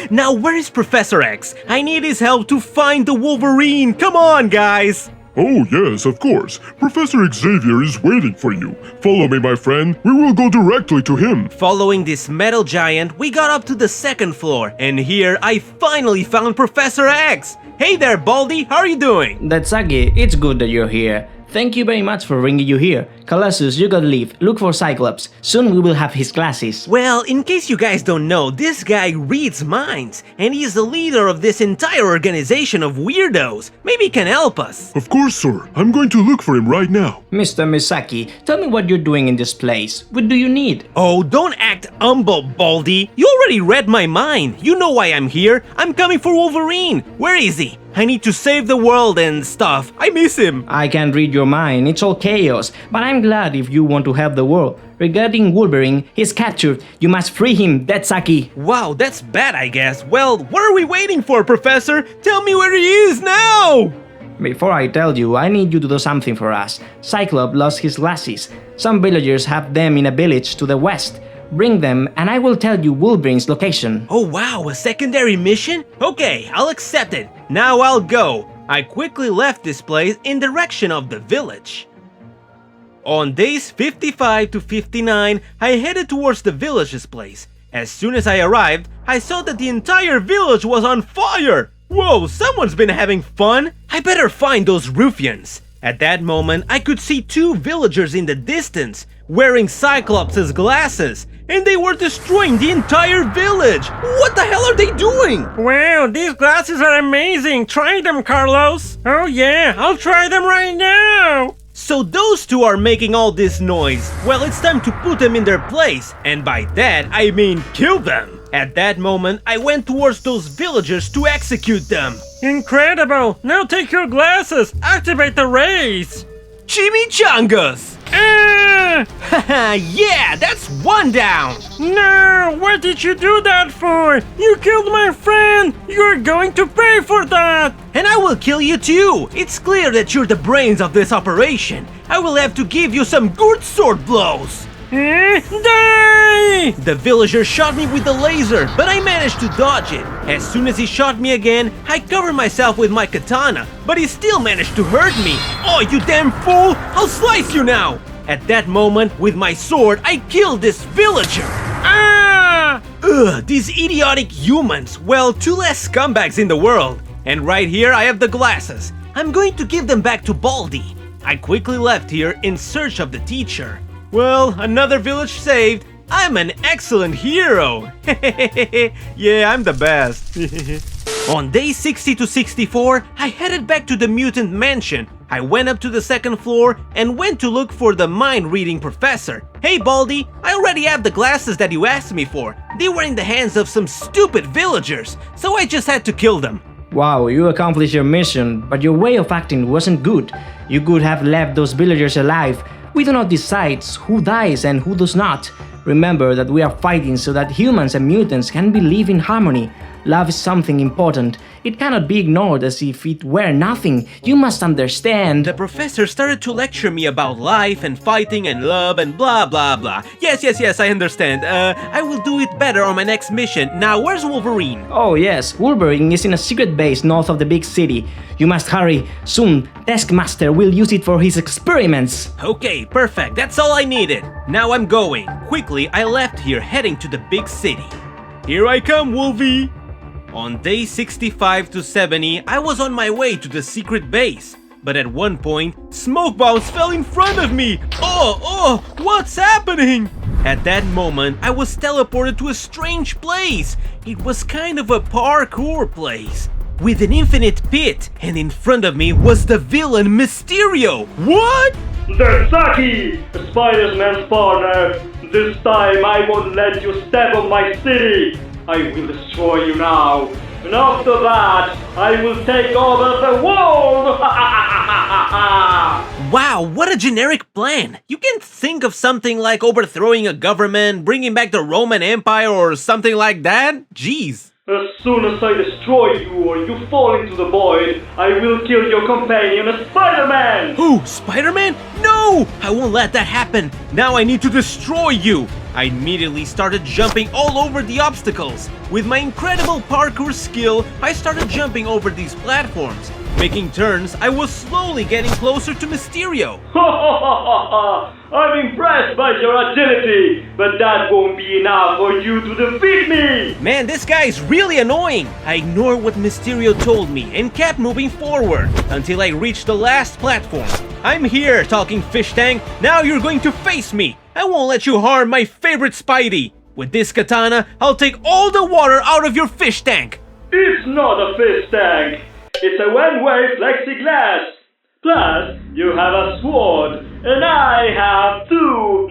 Now, where is Professor X? I need his help to find the Wolverine. Come on, guys. Oh, yes, of course. Professor Xavier is waiting for you. Follow me, my friend. We will go directly to him. Following this metal giant, we got up to the second floor. And here, I finally found Professor X. Hey there, Baldy. How are you doing? Misaki, it's good that you're here. Thank you very much for bringing you here. Colossus, you gotta leave. Look for Cyclops. Soon we will have his glasses. Well, in case you guys don't know, this guy reads minds, and he is the leader of this entire organization of weirdos. Maybe he can help us. Of course, sir. I'm going to look for him right now. Mr. Misaki, tell me what you're doing in this place. What do you need? Oh, don't act humble, Baldy. You already read my mind. You know why I'm here. I'm coming for Wolverine. Where is he? I need to save the world and stuff. I miss him. I can't read your mind, it's all chaos, but I'm glad if you want to help the world. Regarding Wolverine, he's captured. You must free him, that's Saki. Wow, that's bad, I guess. Well, what are we waiting for, Professor? Tell me where he is now! Before I tell you, I need you to do something for us. Cyclops lost his glasses. Some villagers have them in a village to the west. Bring them and I will tell you Wolverine's location. Oh wow, a secondary mission? Okay, I'll accept it. Now I'll go. I quickly left this place in direction of the village. On days 55 to 59, I headed towards the village's place. As soon as I arrived, I saw that the entire village was on fire! Whoa, someone's been having fun! I better find those ruffians. At that moment, I could see two villagers in the distance, wearing Cyclops' glasses, and they were destroying the entire village! What the hell are they doing? Wow, these glasses are amazing! Try them, Carlos! Oh yeah, I'll try them right now! So those two are making all this noise. Well, it's time to put them in their place, and by that, I mean kill them! At that moment, I went towards those villagers to execute them. Incredible! Now take your glasses! Activate the rays! Chimichangas! Ah! Haha, yeah, that's one down! No! What did you do that for? You killed my friend! You're going to pay for that! And I will kill you too! It's clear that you're the brains of this operation. I will have to give you some good sword blows! Die! The villager shot me with the laser, but I managed to dodge it. As soon as he shot me again, I covered myself with my katana, but he still managed to hurt me. Oh, you damn fool! I'll slice you now! At that moment, with my sword, I killed this villager. Ah! Ugh, these idiotic humans. Well, two less scumbags in the world. And right here, I have the glasses. I'm going to give them back to Baldy. I quickly left here in search of the teacher. Well, another village saved. I'm an excellent hero. Yeah, I'm the best. On day 60 to 64, I headed back to the mutant mansion. I went up to the second floor and went to look for the mind-reading professor. Hey Baldy, I already have the glasses that you asked me for. They were in the hands of some stupid villagers, so I just had to kill them. Wow, you accomplished your mission, but your way of acting wasn't good. You could have left those villagers alive. We do not decide who dies and who does not. Remember that we are fighting so that humans and mutants can live in harmony. Love is something important. It cannot be ignored as if it were nothing. You must understand. The professor started to lecture me about life and fighting and love and blah blah blah. Yes, I understand. I will do it better on my next mission. Now, where's Wolverine? Oh yes, Wolverine is in a secret base north of the big city. You must hurry. Soon, Taskmaster will use it for his experiments. Okay, perfect. That's all I needed. Now I'm going. Quickly, I left here heading to the big city. Here I come, Wolvie. On day 65 to 70, I was on my way to the secret base. But at one point, smoke bombs fell in front of me! Oh, what's happening? At that moment, I was teleported to a strange place. It was kind of a parkour place, with an infinite pit, and in front of me was the villain Mysterio. What? Misaki, SpiderMan's partner. This time I won't let you step on my city. I will destroy you now, and after that, I will take over the world! Wow, what a generic plan! You can't think of something like overthrowing a government, bringing back the Roman Empire, or something like that? Jeez. As soon as I destroy you or you fall into the void, I will kill your companion, SpiderMan! Who? Spider-Man? No! I won't let that happen! Now I need to destroy you! I immediately started jumping all over the obstacles. With my incredible parkour skill, I started jumping over these platforms. Making turns, I was slowly getting closer to Mysterio. I'm impressed by your agility, but that won't be enough for you to defeat me! Man, this guy is really annoying. I ignored what Mysterio told me and kept moving forward until I reached the last platform. I'm here, talking fish tank. Now you're going to face me. I won't let you harm my favorite Spidey. With this katana, I'll take all the water out of your fish tank. It's not a fish tank. It's a one-way plexiglass. Plus, you have a sword, and I have two.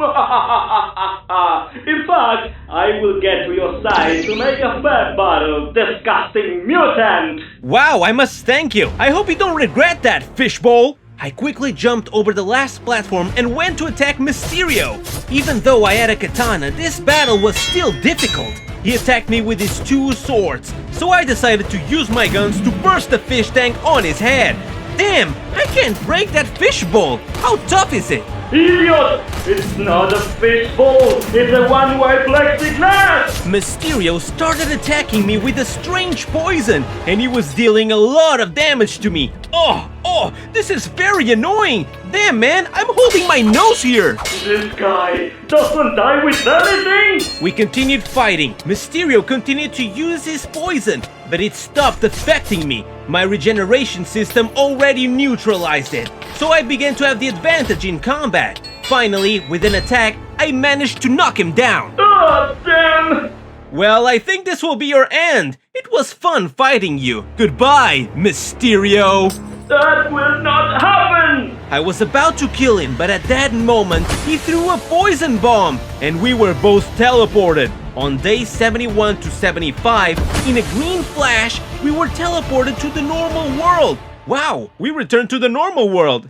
In fact, I will get to your side to make a fat bottle, disgusting mutant. Wow, I must thank you. I hope you don't regret that, fishbowl. I quickly jumped over the last platform and went to attack Mysterio. Even though I had a katana, this battle was still difficult. He attacked me with his two swords, so I decided to use my guns to burst the fish tank on his head. Damn, I can't break that fishbowl. How tough is it? Idiot! It's not a fishbowl, it's a one-way plexiglass! Mysterio started attacking me with a strange poison, and he was dealing a lot of damage to me. Oh, this is very annoying. Damn, man, I'm holding my nose here. This guy doesn't die with anything! We continued fighting. Mysterio continued to use his poison, but it stopped affecting me. My regeneration system already neutralized it, so I began to have the advantage in combat. Finally, with an attack, I managed to knock him down. Oh, damn! Well, I think this will be your end. It was fun fighting you. Goodbye, Mysterio. That will not happen! I was about to kill him, but at that moment, he threw a poison bomb, and we were both teleported. On day 71 to 75, in a green flash, we were teleported to the normal world. Wow, we returned to the normal world.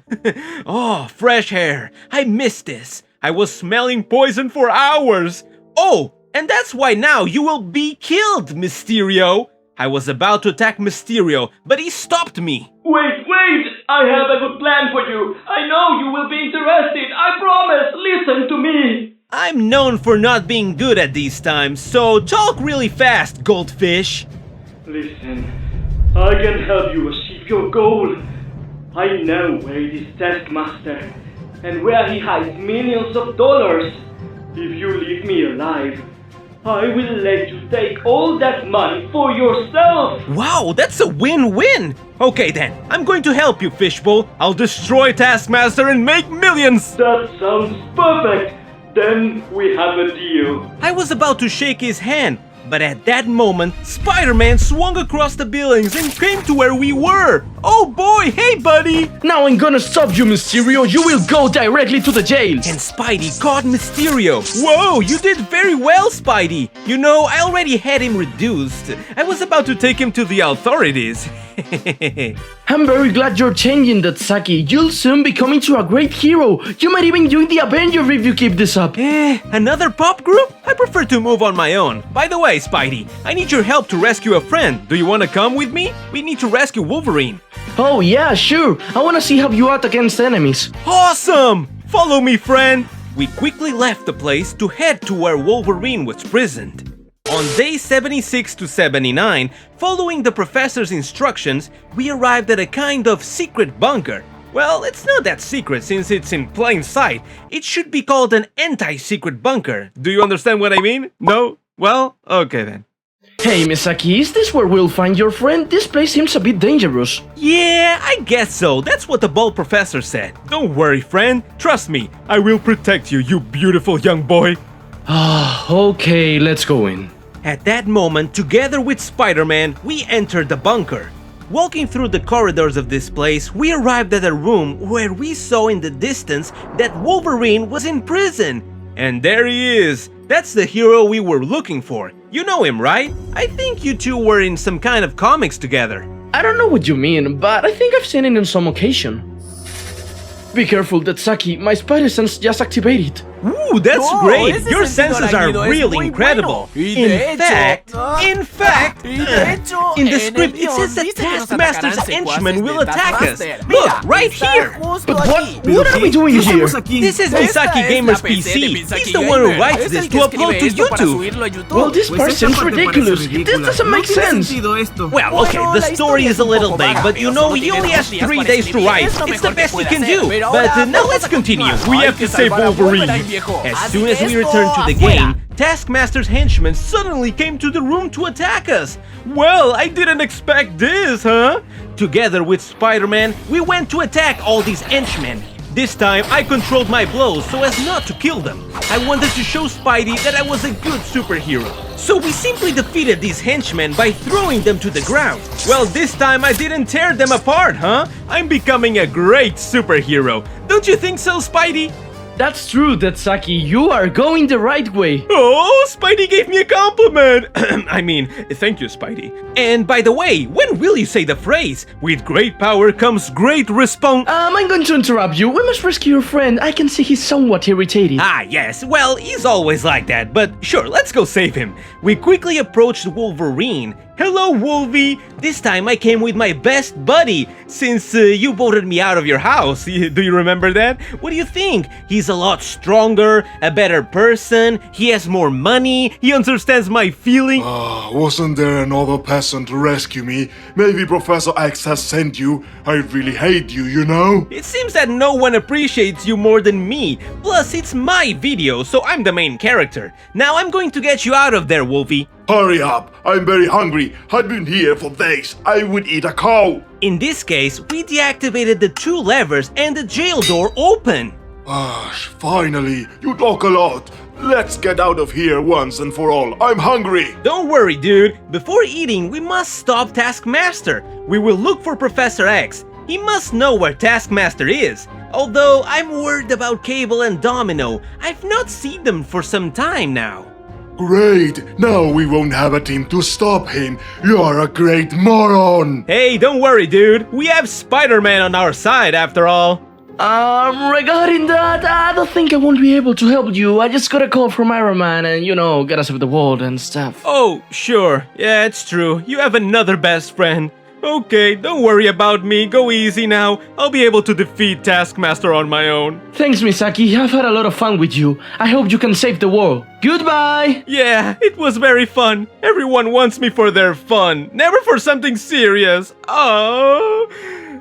Oh, fresh air. I missed this. I was smelling poison for hours. Oh, and that's why now you will be killed, Mysterio. I was about to attack Mysterio, but he stopped me. Wait! I have a good plan for you. I know you will be interested. I promise. Listen to me. I'm known for not being good at these times, so talk really fast, goldfish. Listen, I can help you achieve your goal. I know where it is Taskmaster, and where he hides millions of dollars. If you leave me alive, I will let you take all that money for yourself! Wow, that's a win-win! Okay then, I'm going to help you, Fishbowl. I'll destroy Taskmaster and make millions! That sounds perfect! Then we have a deal. I was about to shake his hand, but at that moment, Spider-Man swung across the buildings and came to where we were! Oh boy, hey buddy! Now I'm gonna stop you, Mysterio. You will go directly to the jail. And Spidey caught Mysterio. Whoa, you did very well, Spidey. You know, I already had him reduced. I was about to take him to the authorities. I'm very glad you're changing that, Saki. You'll soon be coming to a great hero. You might even join the Avengers if you keep this up. Another pop group? I prefer to move on my own. By the way, Spidey, I need your help to rescue a friend. Do you want to come with me? We need to rescue Wolverine. Oh yeah, sure. I wanna see how you act against enemies. Awesome! Follow me, friend! We quickly left the place to head to where Wolverine was prisoned. On day 76 to 79, following the professor's instructions, we arrived at a kind of secret bunker. Well, it's not that secret since it's in plain sight. It should be called an anti-secret bunker. Do you understand what I mean? No? Well, okay then. Hey, Misaki, is this where we'll find your friend? This place seems a bit dangerous. Yeah, I guess so. That's what the bald professor said. Don't worry, friend. Trust me, I will protect you, you beautiful young boy. Okay, let's go in. At that moment, together with Spider-Man, we entered the bunker. Walking through the corridors of this place, we arrived at a room where we saw in the distance that Wolverine was in prison. And there he is. That's the hero we were looking for. You know him, right? I think you two were in some kind of comics together. I don't know what you mean, but I think I've seen it on some occasion. Be careful, Saki. My spider sense just activated. Ooh, that's No, great! ese Your sentido senses are arañudo es really muy incredible. bueno. Y de In fact, y de hecho, in the en script el it says guión that dice que nos Taskmaster's atacarán henchmen secuaces will de attack us. Taskmaster. Look, Mira, right está here! justo But aquí. what are we doing ¿Qué here? hacemos aquí? This is Esta Misaki es Gamer's la PC de PC. Misaki He's the one who Gamer. writes Es this el que to upload escribe to esto para YouTube. subirlo a YouTube. Well, this Pues part esta seems parte parece ridiculous. This ridícula. doesn't make No tiene sense. sentido esto. Well, okay, Bueno, the la story historia is a un little poco vague, vaga, but pero you know, solo he tiene only dos has días 3 para days to escribir. write. Es lo It's the mejor que best he puede can hacer. do. Pero But ahora now vamos let's a continue. continuar. We Hay have que to save salvar a Wolverine. Wolverine, viejo. As Así soon que as we esto, return to the afuera. game, Taskmaster's henchmen suddenly came to the room to attack us. Well, I didn't expect this, huh? Together with SpiderMan, we went to attack all these henchmen. This time, I controlled my blows so as not to kill them. I wanted to show Spidey that I was a good superhero. So we simply defeated these henchmen by throwing them to the ground. Well, this time I didn't tear them apart, huh? I'm becoming a great superhero. Don't you think so, Spidey? That's true, Tatsaki. You are going the right way. Oh, Spidey gave me a compliment! I mean, thank you, Spidey. And by the way, when will you say the phrase, with great power comes great response? I'm going to interrupt you. We must rescue your friend. I can see he's somewhat irritated. Ah, yes, well, he's always like that, but sure, let's go save him. We quickly approached Wolverine. Hello, Wolvie! This time I came with my best buddy, since you voted me out of your house. Do you remember that? What do you think? He's a lot stronger, a better person, he has more money, he understands my feeling. Wasn't there another person to rescue me? Maybe Professor X has sent you. I really hate you, you know? It seems that no one appreciates you more than me. Plus, it's my video, so I'm the main character. Now I'm going to get you out of there, Wolvie. Hurry up! I'm very hungry. I've been here for days. I would eat a cow. In this case, we deactivated the 2 levers and the jail door open. Finally, you talk a lot. Let's get out of here once and for all. I'm hungry. Don't worry, dude. Before eating, we must stop Taskmaster. We will look for Professor X. He must know where Taskmaster is. Although I'm worried about Cable and Domino. I've not seen them for some time now. Great! Now we won't have a team to stop him. You're a great moron! Hey, don't worry, dude. We have SpiderMan on our side after all. Regarding that, I don't think I won't be able to help you. I just got a call from Iron Man and, you know, get us off the world and stuff. Oh, sure. Yeah, it's true. You have another best friend. Okay, don't worry about me. Go easy now. I'll be able to defeat Taskmaster on my own. Thanks, Misaki. I've had a lot of fun with you. I hope you can save the world. Goodbye! Yeah, it was very fun. Everyone wants me for their fun, never for something serious. Oh.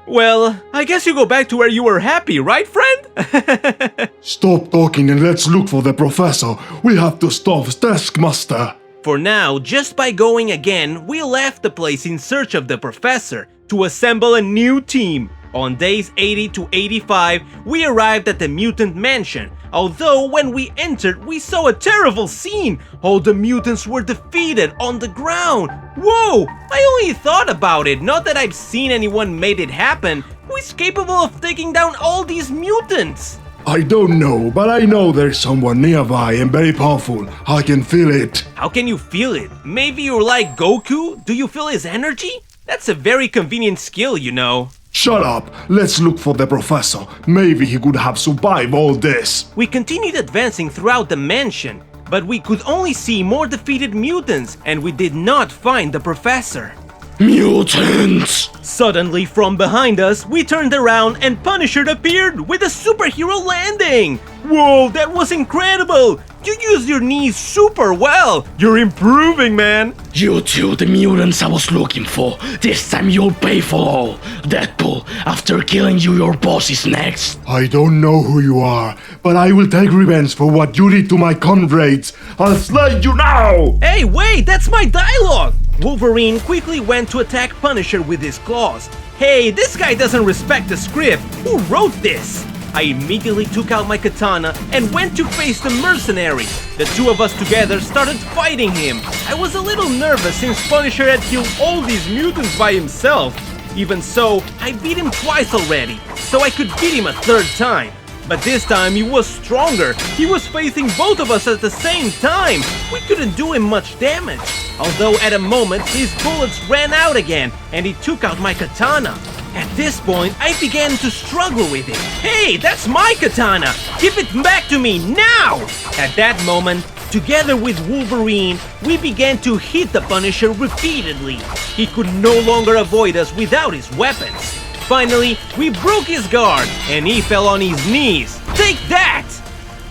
Well, I guess you go back to where you were happy, right, friend? Stop talking and let's look for the professor. We have to stop Taskmaster. For now, just by going again, we left the place in search of the professor to assemble a new team. On days 80 to 85, we arrived at the mutant mansion. Although when we entered, we saw a terrible scene. All the mutants were defeated on the ground. Whoa! I only thought about it, not that I've seen anyone made it happen. Who is capable of taking down all these mutants? I don't know, but I know there's someone nearby and very powerful. I can feel it. How can you feel it? Maybe you're like Goku? Do you feel his energy? That's a very convenient skill, you know. Shut up! Let's look for the professor. Maybe he could have survived all this. We continued advancing throughout the mansion, but we could only see more defeated mutants, and we did not find the professor. Mutants! Suddenly, from behind us, we turned around and Punisher appeared with a superhero landing! Whoa, that was incredible! You used your knees super well! You're improving, man! You two, the mutants I was looking for. This time you'll pay for all. Deadpool, after killing you, your boss is next. I don't know who you are, but I will take revenge for what you did to my comrades. I'll slay you now! Hey, wait, that's my dialogue! Wolverine quickly went to attack Punisher with his claws. Hey, this guy doesn't respect the script. Who wrote this? I immediately took out my katana and went to face the mercenary. The two of us together started fighting him. I was a little nervous since Punisher had killed all these mutants by himself. Even so, I beat him twice already, so I could beat him a third time. But this time he was stronger. He was facing both of us at the same time. We couldn't do him much damage. Although at a moment his bullets ran out again and he took out my katana. At this point, I began to struggle with it. Hey, that's my katana! Give it back to me now! At that moment, together with Wolverine, we began to hit the Punisher repeatedly. He could no longer avoid us without his weapons. Finally, we broke his guard, and he fell on his knees. Take that!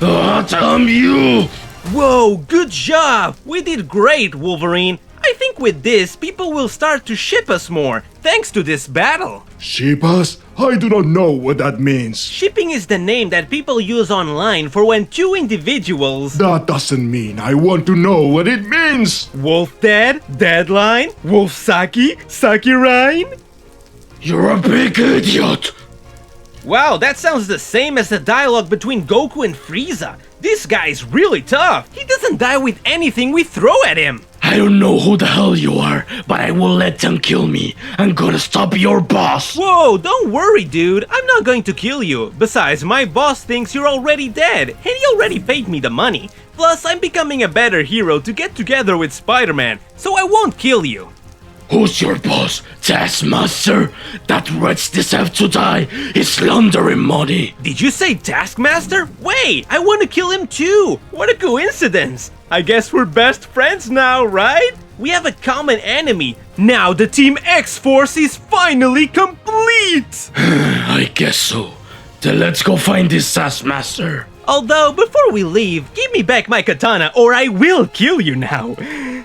Damn you! Whoa, good job! We did great, Wolverine. I think with this, people will start to ship us more, thanks to this battle. Ship us? I do not know what that means. Shipping is the name that people use online for when two individuals... That doesn't mean I want to know what it means. Wolf Dad? Deadline? Wolf Saki? Saki Rhine? You're a big idiot! Wow, that sounds the same as the dialogue between Goku and Frieza. This guy's really tough. He doesn't die with anything we throw at him. I don't know who the hell you are, but I will let them kill me. I'm gonna stop your boss. Whoa, don't worry, dude. I'm not going to kill you. Besides, my boss thinks you're already dead, and he already paid me the money. Plus, I'm becoming a better hero to get together with SpiderMan, so I won't kill you. Who's your boss? Taskmaster? That wretch deserves to die. He's laundering money. Did you say Taskmaster? Wait, I want to kill him too. What a coincidence. I guess we're best friends now, right? We have a common enemy. Now the Team X-Force is finally complete. I guess so. Then let's go find this Taskmaster. Although, before we leave, give me back my katana or I will kill you now.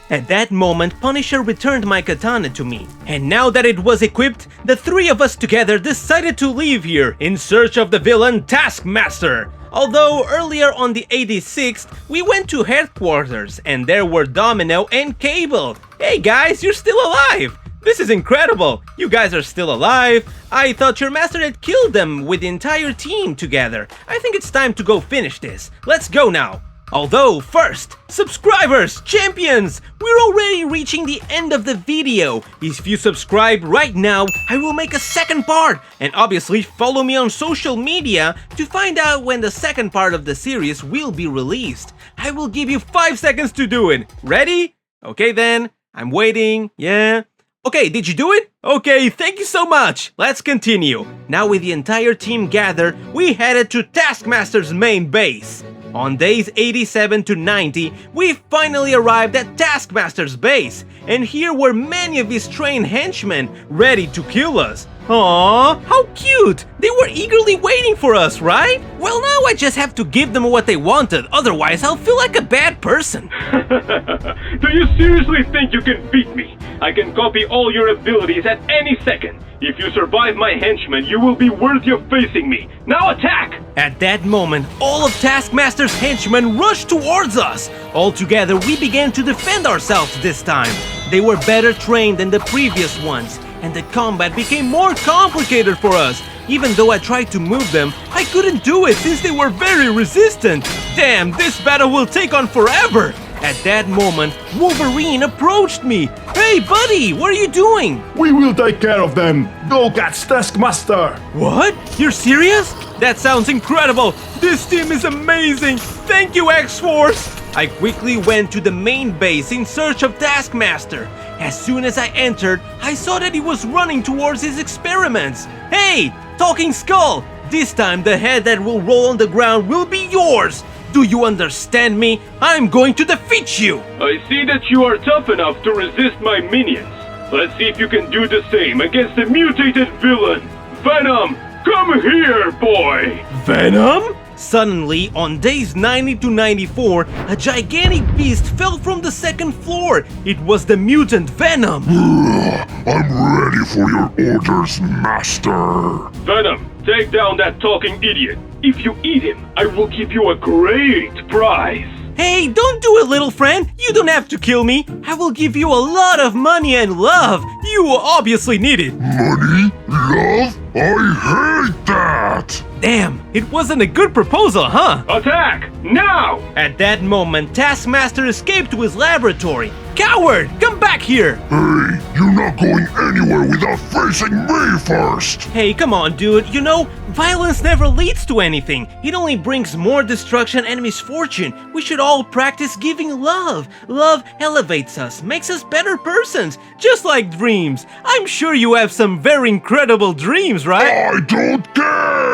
At that moment, Punisher returned my katana to me. And now that it was equipped, the three of us together decided to leave here in search of the villain Taskmaster. Although earlier on the 86th, we went to headquarters and there were Domino and Cable. Hey guys, you're still alive! This is incredible! You guys are still alive. I thought your master had killed them with the entire team together. I think it's time to go finish this. Let's go now. Although, first, subscribers, champions! We're already reaching the end of the video. If you subscribe right now, I will make a second part. And obviously, follow me on social media to find out when the second part of the series will be released. I will give you 5 seconds to do it. Ready? Okay then, I'm waiting, yeah? Okay, did you do it? Okay, thank you so much! Let's continue. Now with the entire team gathered, we headed to Taskmaster's main base. On days 87 to 90, we finally arrived at Taskmaster's base, and here were many of his trained henchmen ready to kill us. Aww, how cute! They were eagerly waiting for us, right? Well, now I just have to give them what they wanted, otherwise I'll feel like a bad person. Do you seriously think you can beat me? I can copy all your abilities at any second. If you survive my henchmen, you will be worthy of facing me. Now attack! At that moment, all of Taskmaster's henchmen rushed towards us. All together, we began to defend ourselves this time. They were better trained than the previous ones, and the combat became more complicated for us. Even though I tried to move them, I couldn't do it since they were very resistant. Damn, this battle will take on forever! At that moment, Wolverine approached me. Hey buddy, what are you doing? We will take care of them. Go catch Taskmaster. What? You're serious? That sounds incredible. This team is amazing. Thank you, X-Force. I quickly went to the main base in search of Taskmaster. As soon as I entered, I saw that he was running towards his experiments. Hey, Talking Skull, this time the head that will roll on the ground will be yours. Do you understand me? I'm going to defeat you! I see that you are tough enough to resist my minions. Let's see if you can do the same against the mutated villain. Venom, come here, boy! Venom? Suddenly, on days 90 to 94, a gigantic beast fell from the second floor. It was the mutant Venom. I'm ready for your orders, Master. Venom, take down that talking idiot. If you eat him, I will give you a great prize. Hey, don't do it, little friend. You don't have to kill me. I will give you a lot of money and love. You will obviously need it. Money? Love? I hate that! Damn, It wasn't a good proposal, huh? Attack! Now! At that moment, Taskmaster escaped to his laboratory. Coward! Come back here! Hey, you're not going anywhere without facing me first! Hey, come on, dude. You know, violence never leads to anything. It only brings more destruction and misfortune. We should all practice giving love. Love elevates us, makes us better persons, just like dreams. I'm sure you have some very incredible dreams, right? I don't care!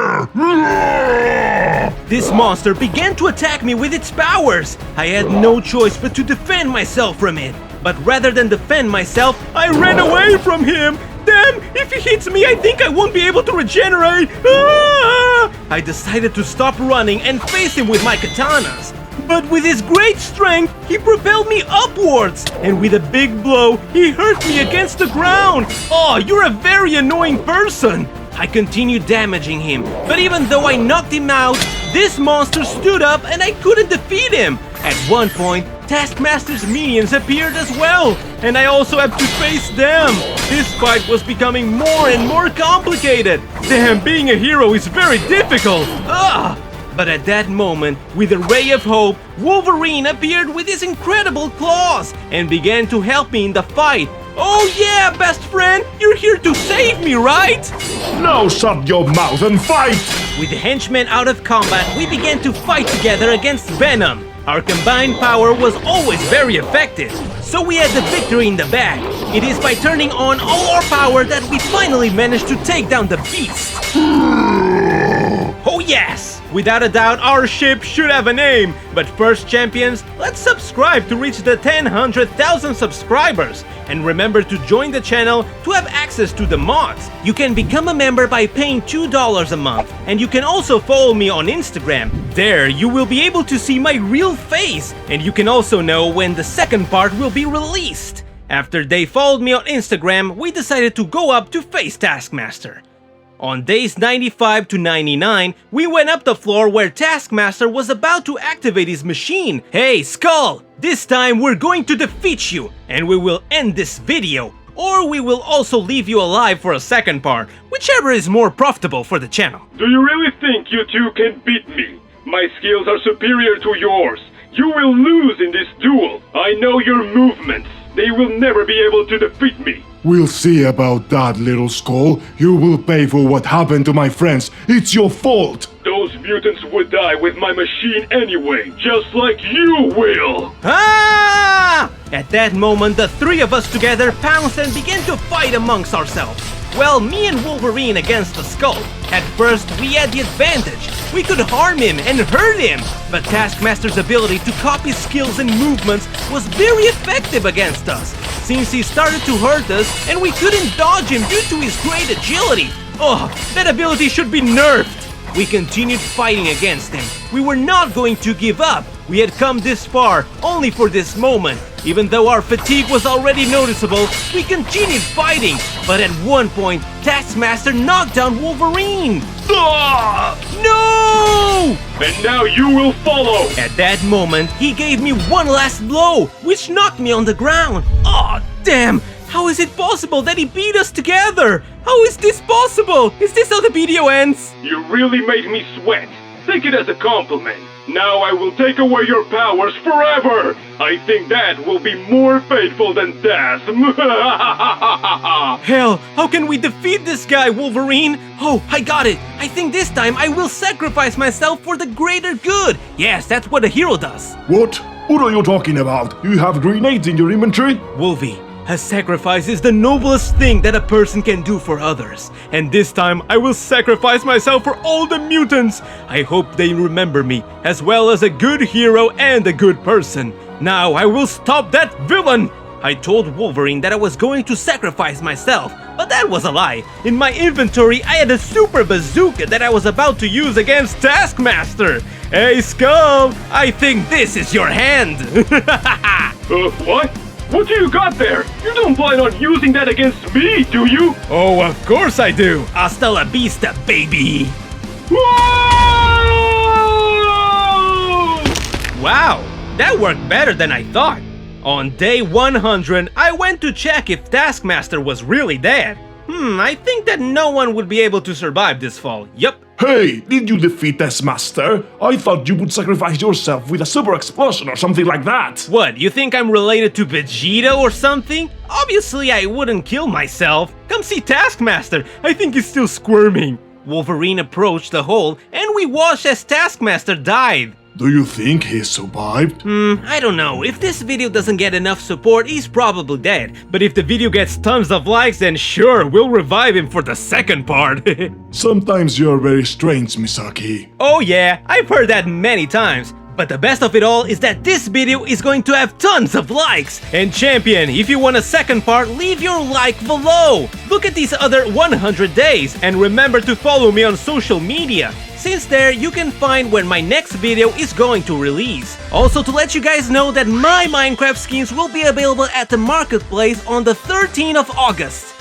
This monster began to attack me with its powers. I had no choice but to defend myself from it. But rather than defend myself, I ran away from him. Damn, if he hits me, I think I won't be able to regenerate. Ah! I decided to stop running and face him with my katanas. But with his great strength, he propelled me upwards. And with a big blow, he hurt me against the ground. Oh, you're a very annoying person. I continued damaging him, but even though I knocked him out, this monster stood up and I couldn't defeat him. At one point, Taskmaster's minions appeared as well, and I also had to face them. This fight was becoming more and more complicated. Damn, being a hero is very difficult. Ugh! But at that moment, with a ray of hope, Wolverine appeared with his incredible claws and began to help me in the fight. Oh yeah, best friend, you're here to save me, right? Now shut your mouth and fight! With the henchmen out of combat, we began to fight together against Venom. Our combined power was always very effective, so we had the victory in the bag. It is by turning on all our power that we finally managed to take down the beast. Oh yes! Without a doubt, our ship should have a name. But first, champions, let's subscribe to reach the 100,000 subscribers. And remember to join the channel to have access to the mods. You can become a member by paying $2 a month. And you can also follow me on Instagram. There, you will be able to see my real face. And you can also know when the second part will be released. After they followed me on Instagram, we decided to go up to face Taskmaster. On days 95 to 99, we went up the floor where Taskmaster was about to activate his machine. Hey, Skull! This time we're going to defeat you, and we will end this video. Or we will also leave you alive for a second part, whichever is more profitable for the channel. Do you really think you two can beat me? My skills are superior to yours. You will lose in this duel. I know your movements. They will never be able to defeat me. We'll see about that, little Skull. You will pay for what happened to my friends. It's your fault. Those mutants would die with my machine anyway, just like you will. Ah! At that moment, the three of us together pounced and began to fight amongst ourselves. Well, me and Wolverine against the Skull. At first, we had the advantage. We could harm him and hurt him. But Taskmaster's ability to copy skills and movements was very effective against us, since he started to hurt us and we couldn't dodge him due to his great agility. Oh, that ability should be nerfed. We continued fighting against him. We were not going to give up. We had come this far only for this moment. Even though our fatigue was already noticeable, we continued fighting. But at one point, Taskmaster knocked down Wolverine. Ah! No! And now you will follow. At that moment, he gave me one last blow, which knocked me on the ground. Oh, damn! How is it possible that he beat us together? How is this possible? Is this how the video ends? You really made me sweat. Take it as a compliment. Now I will take away your powers forever. I think that will be more painful than death. Hell, how can we defeat this guy, Wolverine? Oh, I got it. I think this time I will sacrifice myself for the greater good. Yes, that's what a hero does. What? What are you talking about? You have grenades in your inventory? Wolvie, a sacrifice is the noblest thing that a person can do for others. And this time, I will sacrifice myself for all the mutants. I hope they remember me, as well as a good hero and a good person. Now, I will stop that villain! I told Wolverine that I was going to sacrifice myself, but that was a lie. In my inventory, I had a super bazooka that I was about to use against Taskmaster. Hey, Skull, I think this is your hand. What? What do you got there? You don't plan on using that against me, do you? Oh, of course I do. Hasta la vista, baby. Whoa! Wow, that worked better than I thought. On day 100, I went to check if Taskmaster was really dead. I think that no one would be able to survive this fall. Yup. Hey, did you defeat Taskmaster? I thought you would sacrifice yourself with a super explosion or something like that. What, you think I'm related to Vegeta or something? Obviously I wouldn't kill myself. Come see Taskmaster, I think he's still squirming. Wolverine approached the hole and we watched as Taskmaster died. Do you think he survived? I don't know. If this video doesn't get enough support, he's probably dead. But if the video gets tons of likes, then sure, we'll revive him for the second part. Sometimes you're very strange, Misaki. Oh yeah, I've heard that many times. But the best of it all is that this video is going to have tons of likes. And champion, if you want a second part, leave your like below. Look at these other 100 days and remember to follow me on social media, since there you can find when my next video is going to release. Also to let you guys know that my Minecraft skins will be available at the marketplace on the 13th of August.